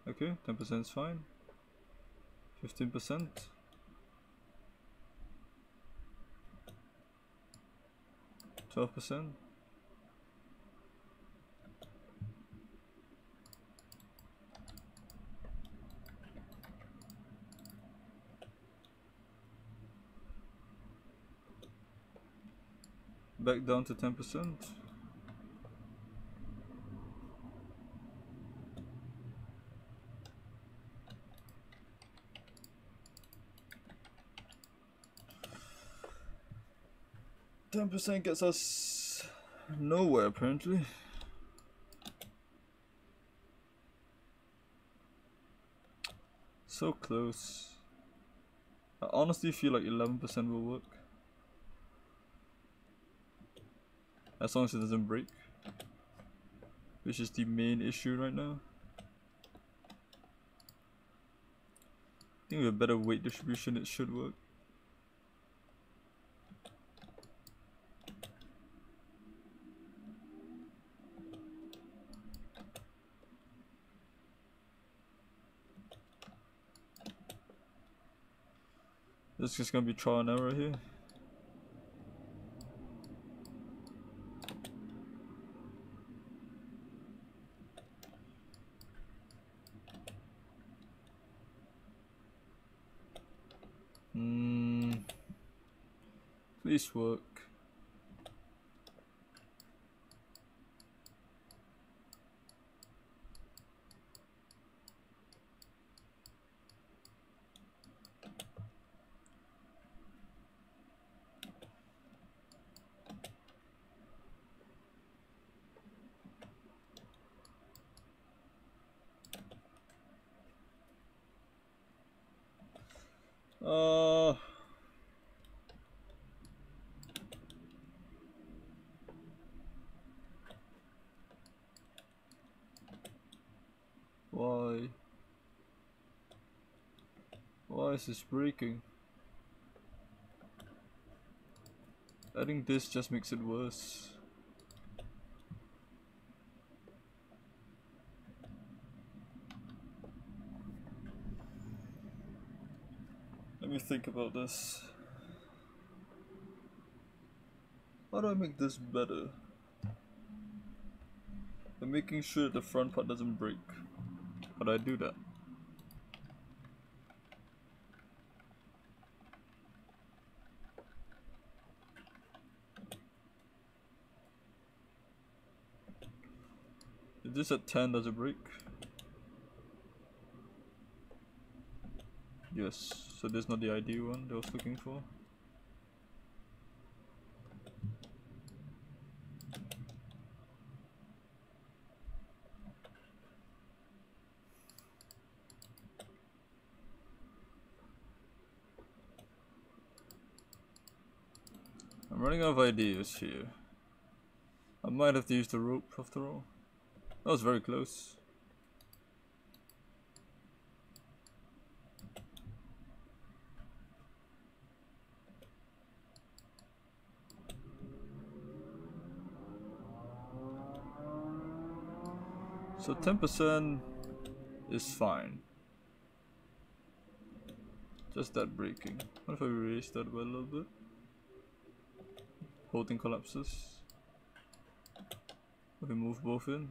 Okay, 10% is fine. 15%. 12%. Back down to 10%. %, gets us nowhere apparently. So close. I honestly feel like 11% will work. As long as it doesn't break. Which is the main issue right now. I think with a better weight distribution it should work. This is just gonna be trial and error here. Please work. Why? Why is this breaking? I think this just makes it worse. Let me think about this. How do I make this better? I'm making sure the front part doesn't break. How do I do that? Is this at 10, does it break? Yes, so this is not the ideal one that I was looking for. I'm running out of ideas here. I might have to use the rope after all. That was very close. So 10% is fine. Just that breaking. What if I erase that by a little bit? Whole thing collapses. We move both in.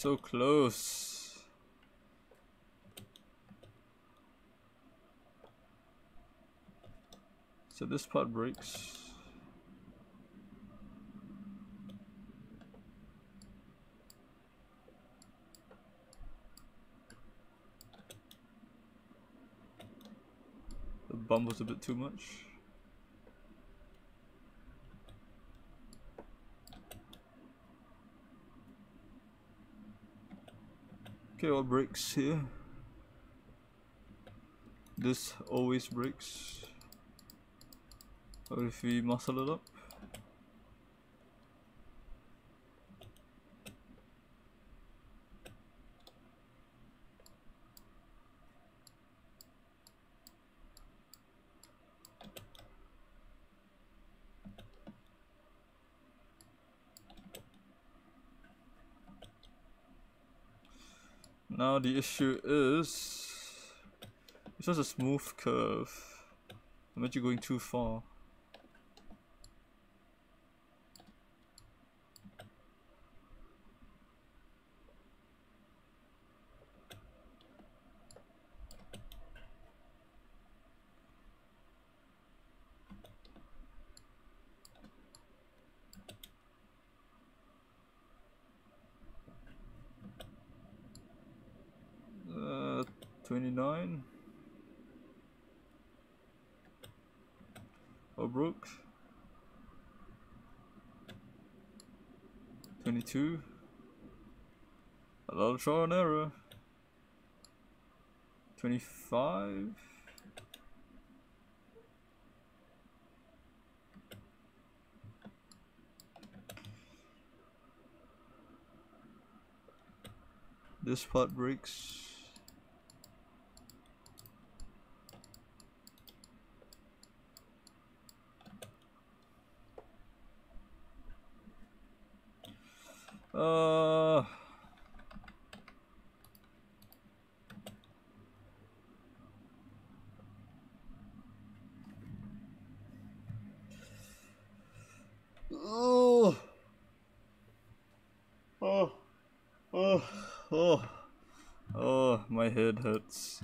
So close. So this part breaks. The bump was a bit too much. Okay, what breaks here? This always breaks. What if we muscle it up? Now the issue is, it's just a smooth curve. I'm actually going too far. Uh, 29. Oh, broke. 22. A lot of trial and error. 25. This part breaks. Oh, oh, oh, oh, oh, my head hurts.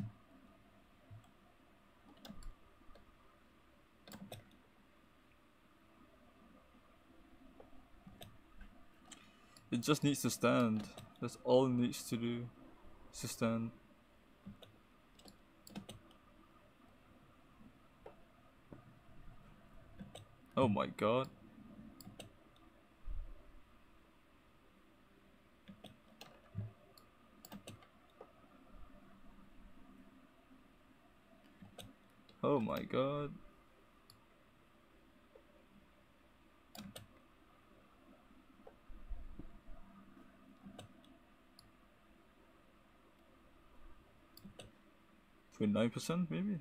It just needs to stand. That's all it needs to do. Is to stand. Oh my god. Oh my god. Between 9% maybe?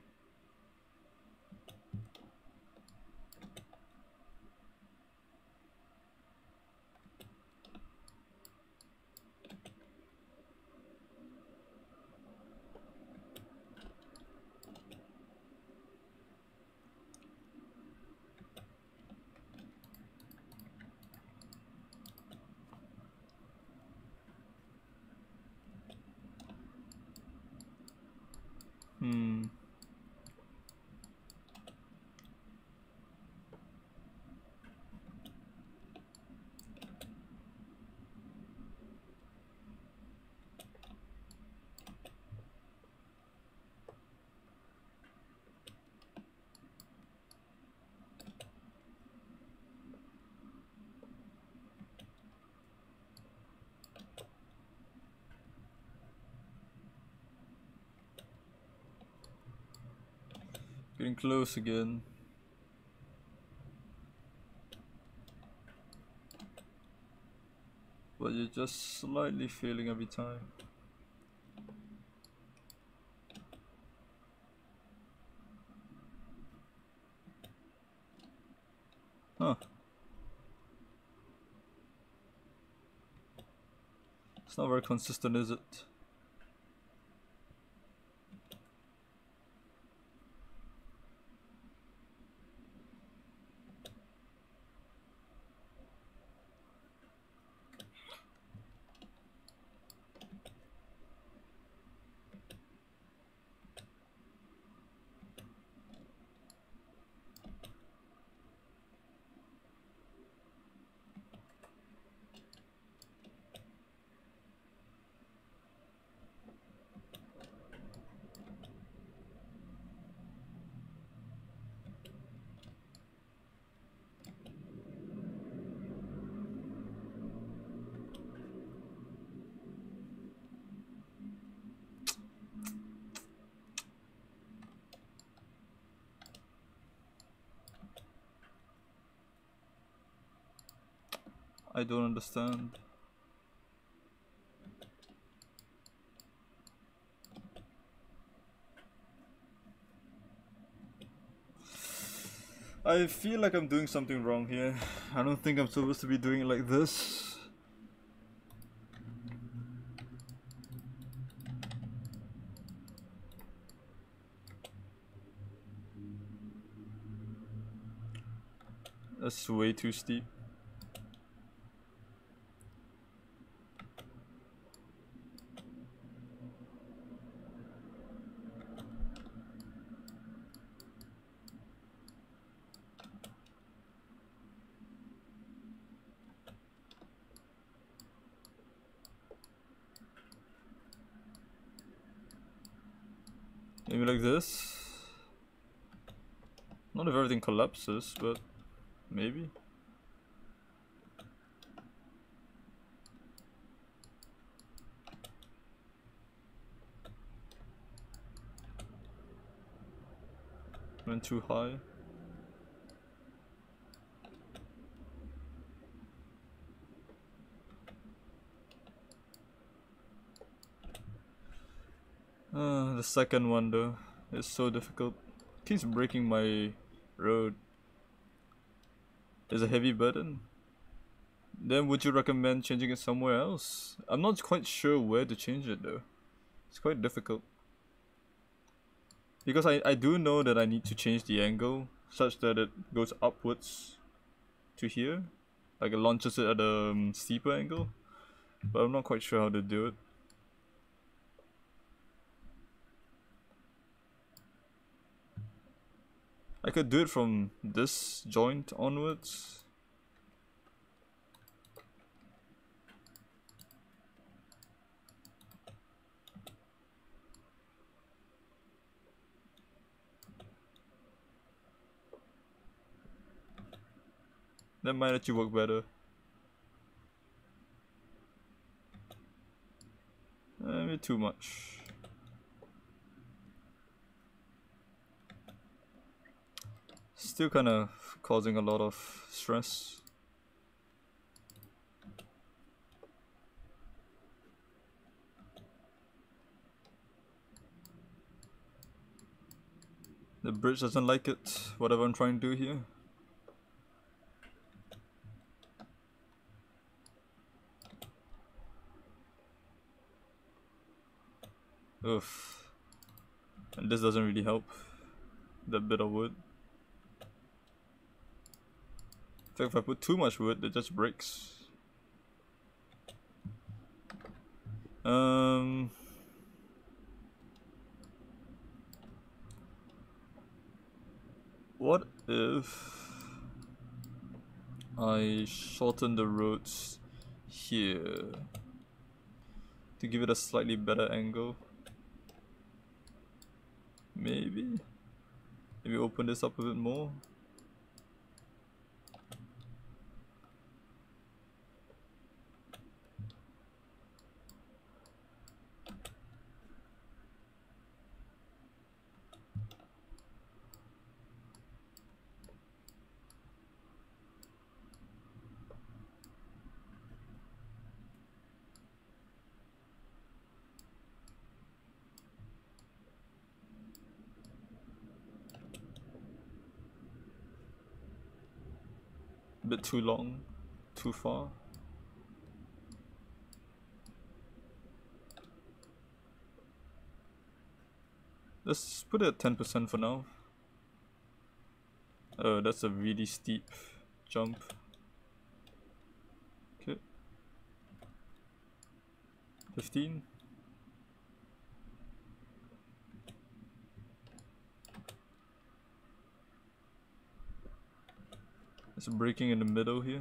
Getting close again. But you're just slightly failing every time. Huh. It's not very consistent, is it? I don't understand. I feel like I'm doing something wrong here. I don't think I'm supposed to be doing it like this. That's way too steep. Maybe like this. Not if everything collapses, but maybe. Went too high. The second one though is so difficult. Keeps breaking my road. Is a heavy burden. Then would you recommend changing it somewhere else? I'm not quite sure where to change it though. It's quite difficult. Because I do know that I need to change the angle such that it goes upwards to here. Like it launches it at a steeper angle. But I'm not quite sure how to do it. I could do it from this joint onwards. That might actually work better. Maybe too much. Still kind of causing a lot of stress. The bridge doesn't like it, whatever I'm trying to do here. Oof. And this doesn't really help. That bit of wood. In fact, if I put too much wood, it just breaks. What if I shorten the roads here to give it a slightly better angle? Maybe open this up a bit more. A bit too long, too far. Let's put it at 10% for now. Oh, that's a really steep jump. Okay. 15. It's breaking in the middle here.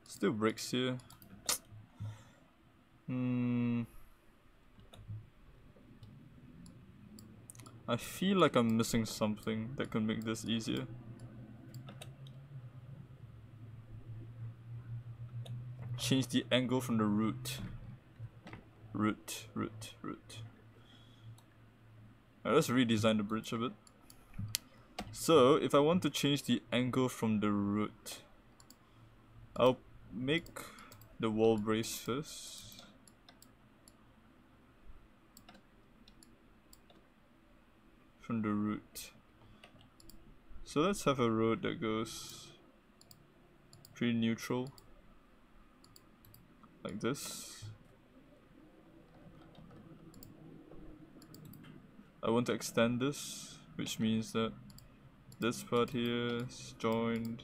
Still breaks here. I feel like I'm missing something that can make this easier. Change the angle from the root. Root. Let's redesign the bridge a bit. So if I want to change the angle from the root, I'll make the wall brace first. From the root. So let's have a road that goes pretty neutral. Like this. I want to extend this, which means that this part here is joined.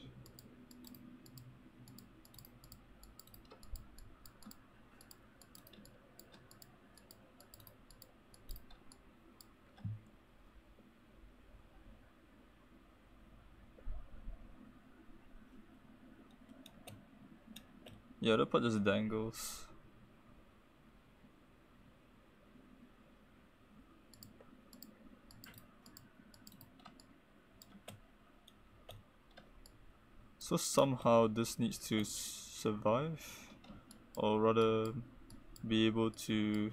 Yeah, that part just dangles. So somehow this needs to survive, or rather be able to...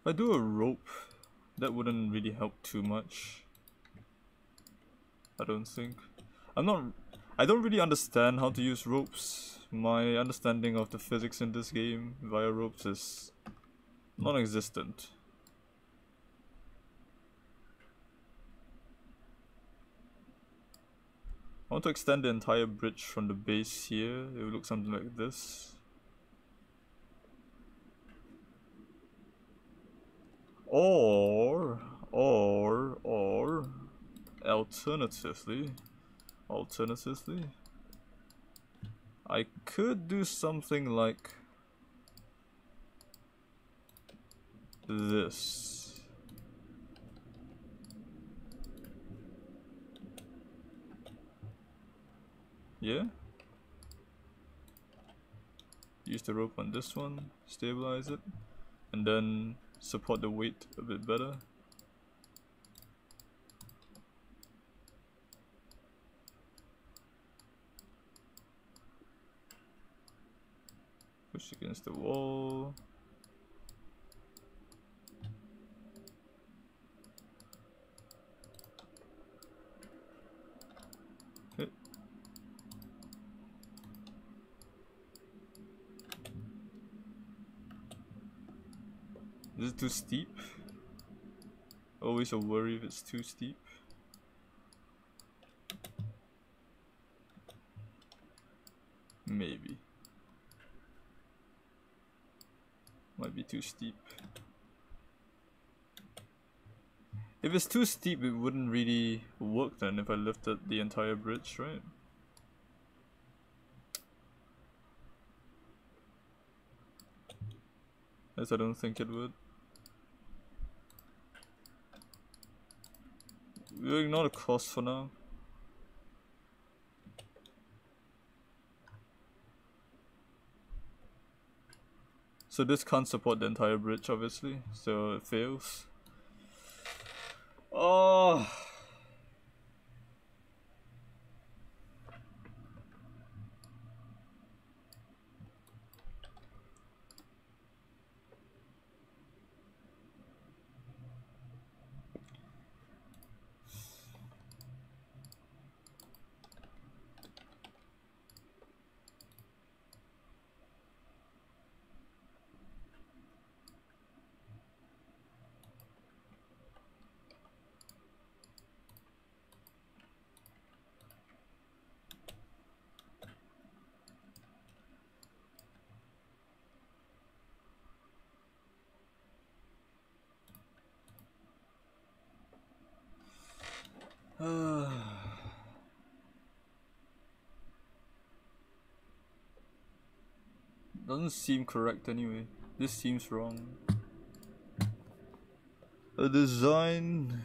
If I do a rope, that wouldn't really help too much. I don't think. I don't really understand how to use ropes. My understanding of the physics in this game via ropes is non-existent. I want to extend the entire bridge from the base here. It will look something like this. Or alternatively, I could do something like this. Yeah? Use the rope on this one, stabilize it, and then support the weight a bit better. Push against the wall. Okay. Is it too steep? Always a worry if it's too steep. Maybe. Might be too steep. If it's too steep, it wouldn't really work then if I lifted the entire bridge, right? As I don't think it would. We'll ignore the cost for now. So this can't support the entire bridge, obviously, so it fails. Oh. Doesn't seem correct anyway. This seems wrong. A design.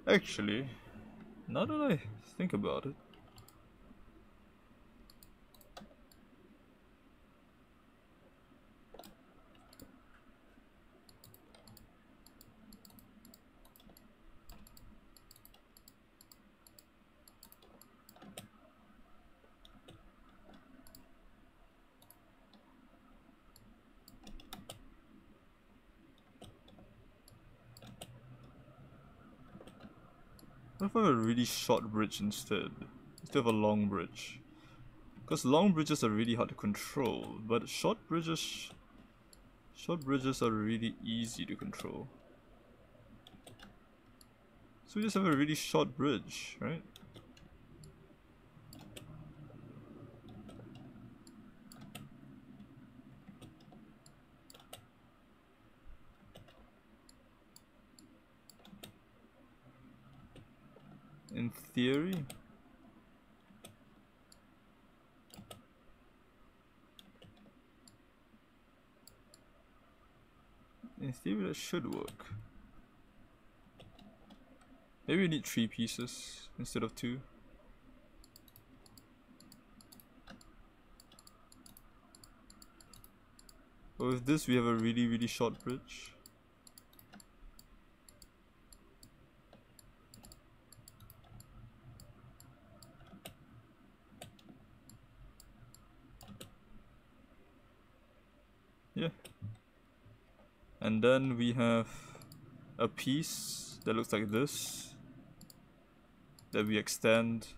Actually, now that I think about it, What if I have a really short bridge instead of a long bridge? Because long bridges are really hard to control, but short bridges are really easy to control. So we just have a really short bridge, right? In theory. In theory that should work. Maybe we need 3 pieces instead of 2. But with this we have a really short bridge. Yeah. And then we have a piece that looks like this that we extend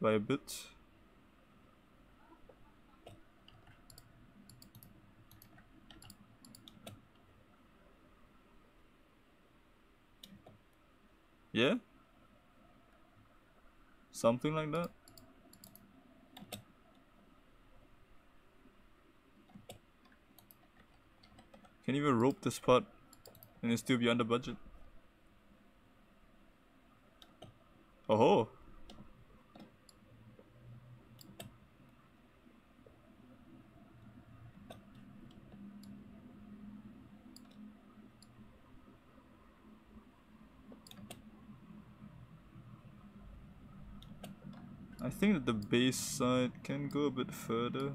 by a bit. Yeah? Something like that. Can even rope this part and it still be under budget. Oh, I think that the base side can go a bit further.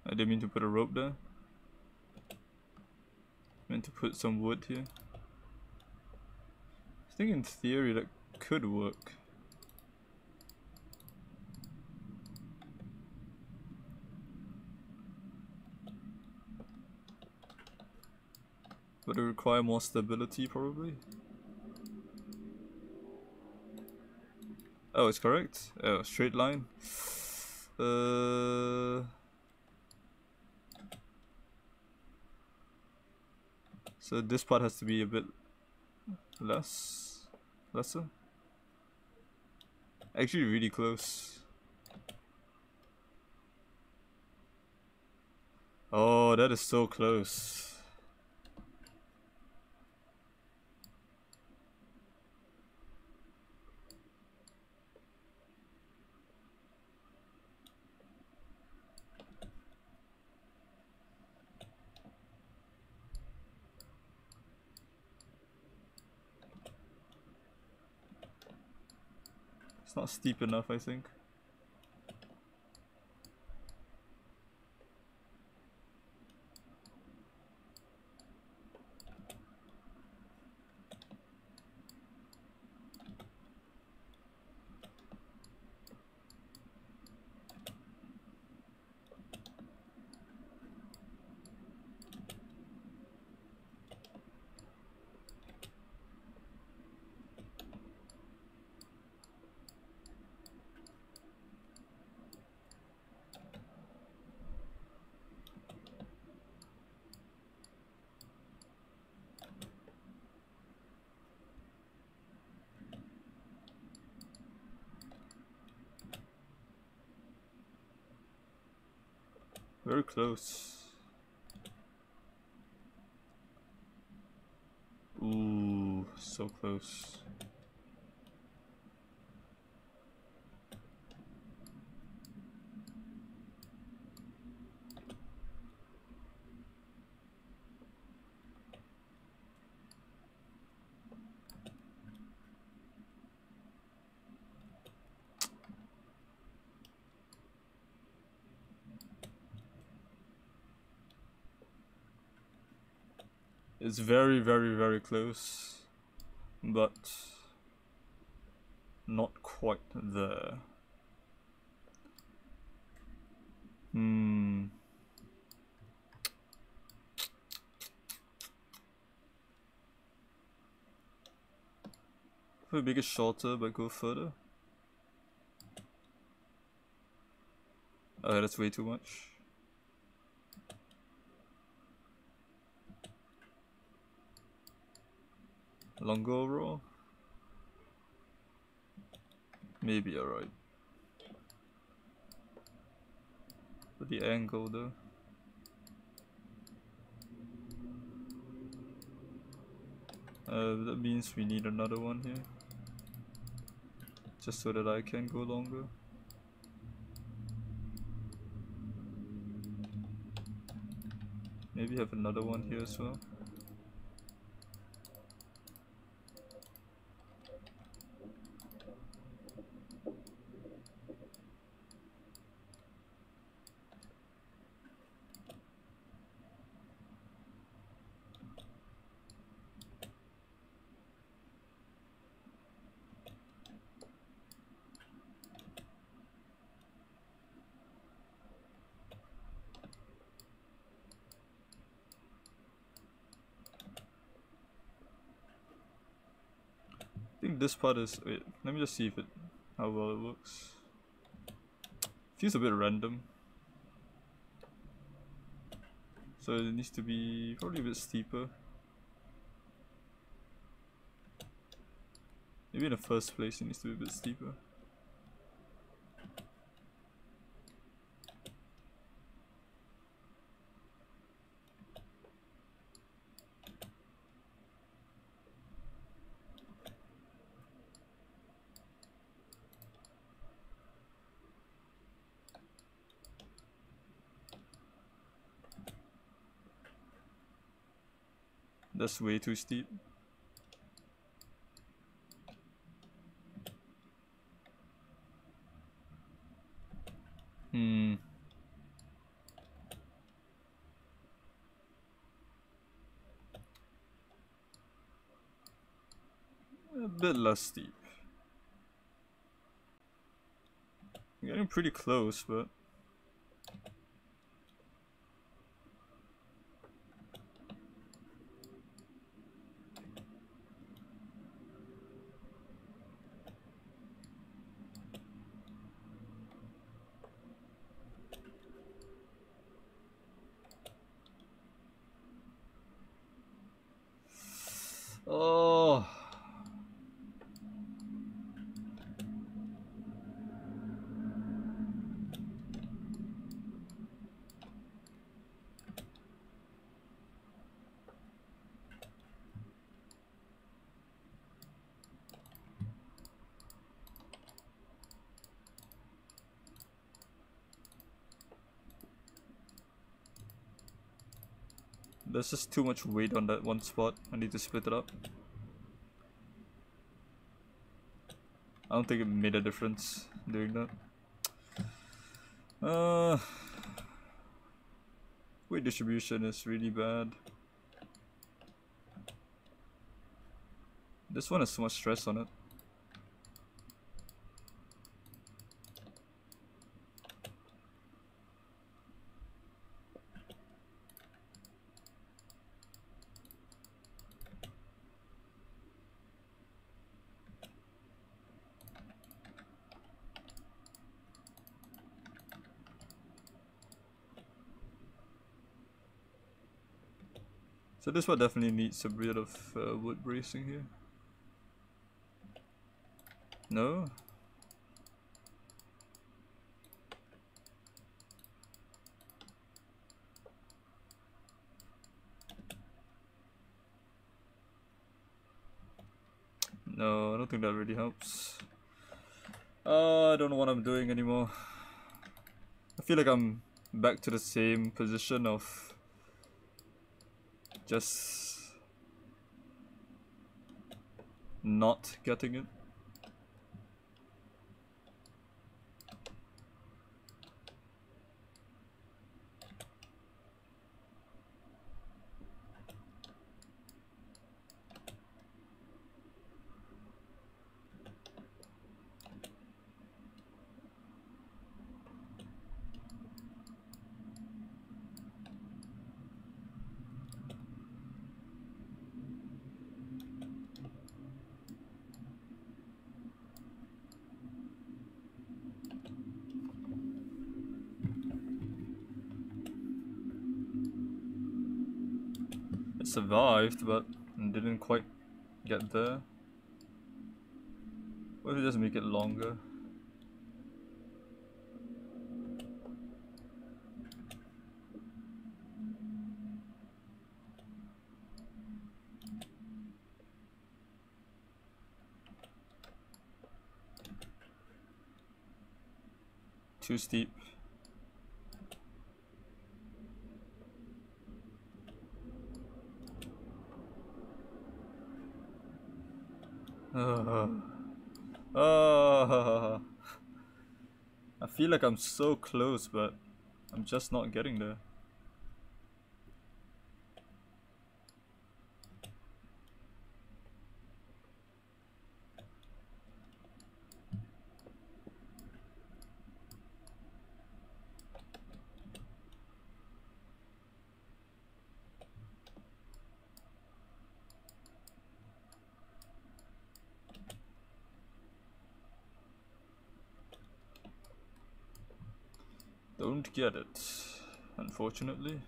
I didn't mean to put a rope there. Meant to put some wood here. I think in theory that could work. But it require more stability probably. Oh, it's correct. Oh, straight line. So this part has to be a bit lesser. Actually really close. Oh, that is so close. It's not steep enough, I think. Very close. Ooh, so close. It's very, very, very close, but not quite there. If we make it shorter but go further. Okay, that's way too much. Longer overall? Maybe alright. But the angle though. That means we need another one here. Just so that I can go longer. Maybe have another one here as well. I think this part is, wait, let me just see if how well it works. Feels a bit random. So it needs to be probably a bit steeper. Maybe in the first place it needs to be a bit steeper. That's way too steep. A bit less steep. I'm getting pretty close, but oh. There's just too much weight on that one spot. I need to split it up. I don't think it made a difference doing that. Weight distribution is really bad. This one has so much stress on it. So this one definitely needs a bit of wood bracing here. No? No, I don't think that really helps. I don't know what I'm doing anymore. I feel like I'm back to the same position of just not getting it. It survived, but didn't quite get there. What if we just make it longer? Too steep. I feel like I'm so close, but I'm just not getting there. Don't get it, unfortunately.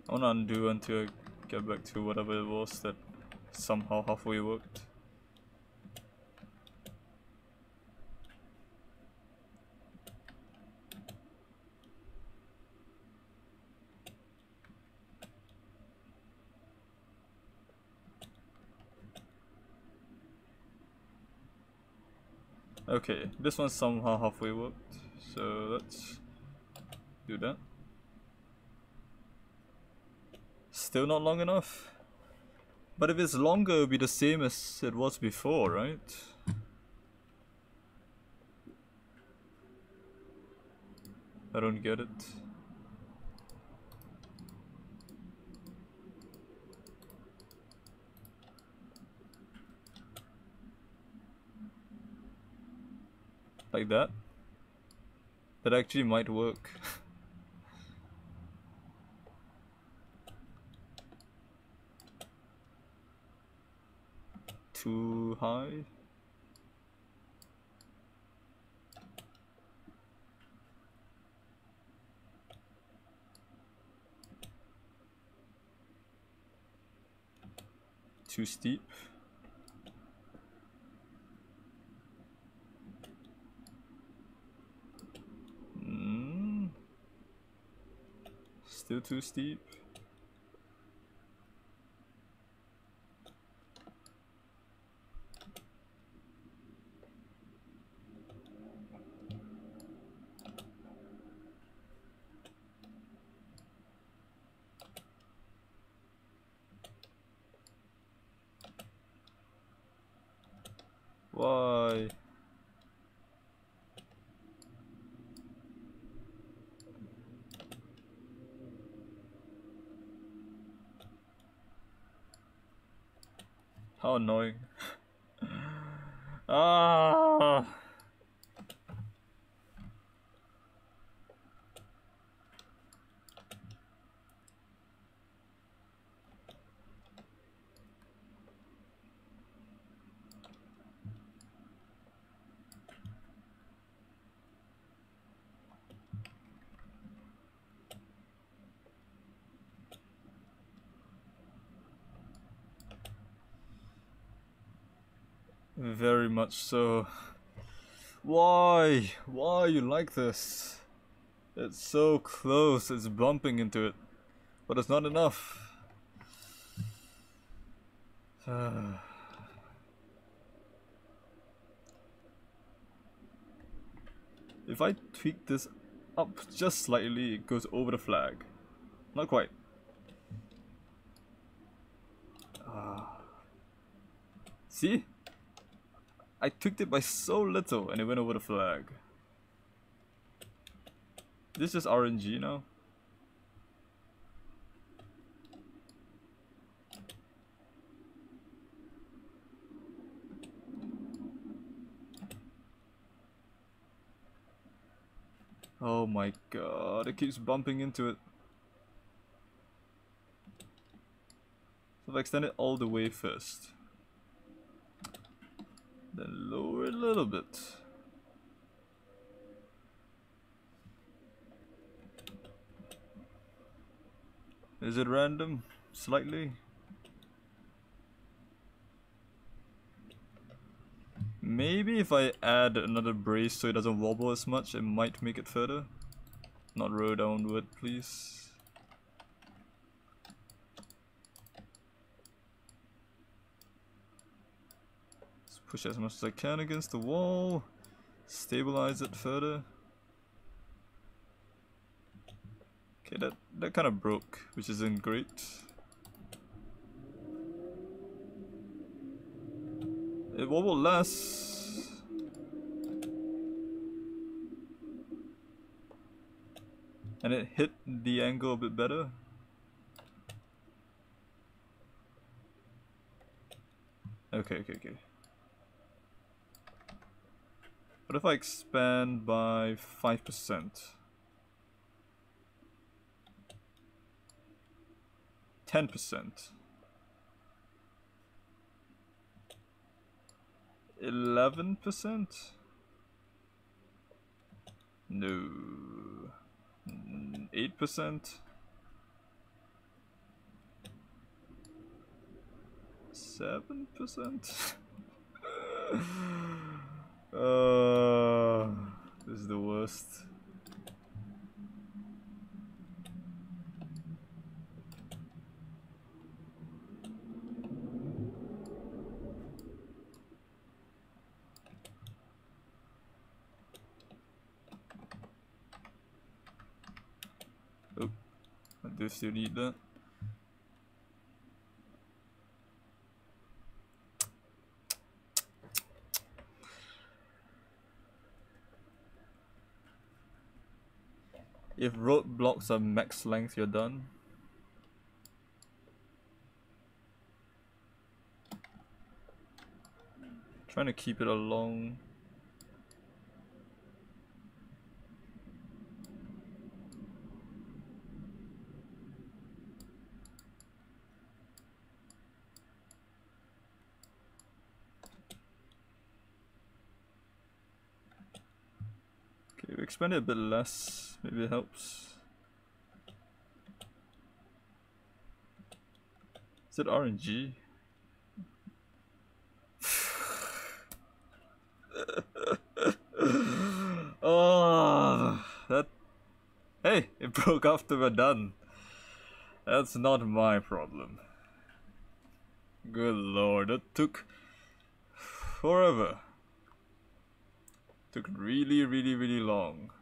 I wanna undo until I get back to whatever it was that somehow halfway worked. Okay, this one somehow halfway worked, so let's do that. Still not long enough? But if it's longer, it'll be the same as it was before, right? I don't get it. Like that? That actually might work. Too high? Too steep? Still too steep? Why? How annoying. Ah! Very much so. Why? Why you like this? It's so close, it's bumping into it. But it's not enough. If I tweak this up just slightly, it goes over the flag. Not quite. See? I tweaked it by so little and it went over the flag. This is RNG now. Oh my god, it keeps bumping into it. So if I extend it all the way first. Then lower it a little bit. Is it random? Slightly? Maybe if I add another brace so it doesn't wobble as much, it might make it further. Not row downward, please. Let's push as much as I can against the wall. Stabilize it further. Okay, that kind of broke, which isn't great. It wobbled less. And it hit the angle a bit better. Okay. What if I expand by 5%? 10%. 11%? No. 8%? 7%? This is the worst. Oh, I do still need that. If road blocks are max length, you're done. Trying to keep it along. Okay, we expand it a bit less. Maybe it helps. Is it RNG? Oh, that. Hey, it broke after we're done. That's not my problem. Good lord, that took forever. Took really long.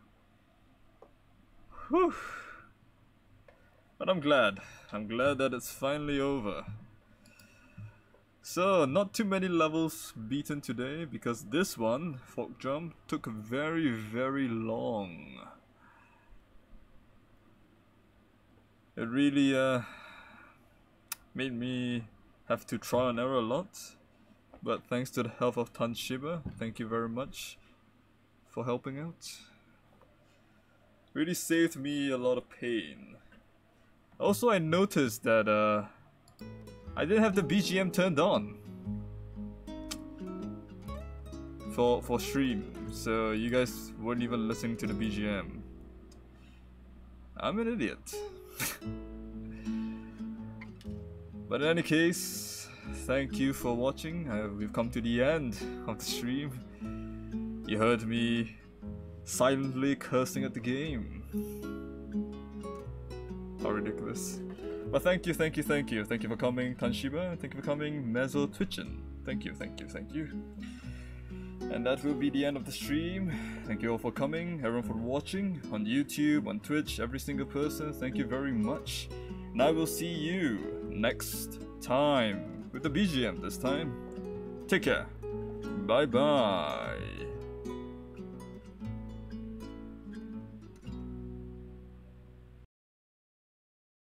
Whew. But I'm glad that it's finally over. So, not too many levels beaten today, because this one, Fork Jump, took very long. It really made me have to try and error a lot. But thanks to the help of Tanshiba, thank you very much for helping out. Really saved me a lot of pain. Also, I noticed that I didn't have the BGM turned on for stream, so you guys weren't even listening to the BGM. I'm an idiot. But in any case, thank you for watching. We've come to the end of the stream. You heard me silently cursing at the game. How ridiculous. But thank you. Thank you for coming, Tanshiba. Thank you for coming, Mezzo Twitchin. Thank you. And that will be the end of the stream. Thank you all for coming, everyone for watching, on YouTube, on Twitch, every single person, thank you very much. And I will see you next time, with the BGM this time. Take care. Bye bye.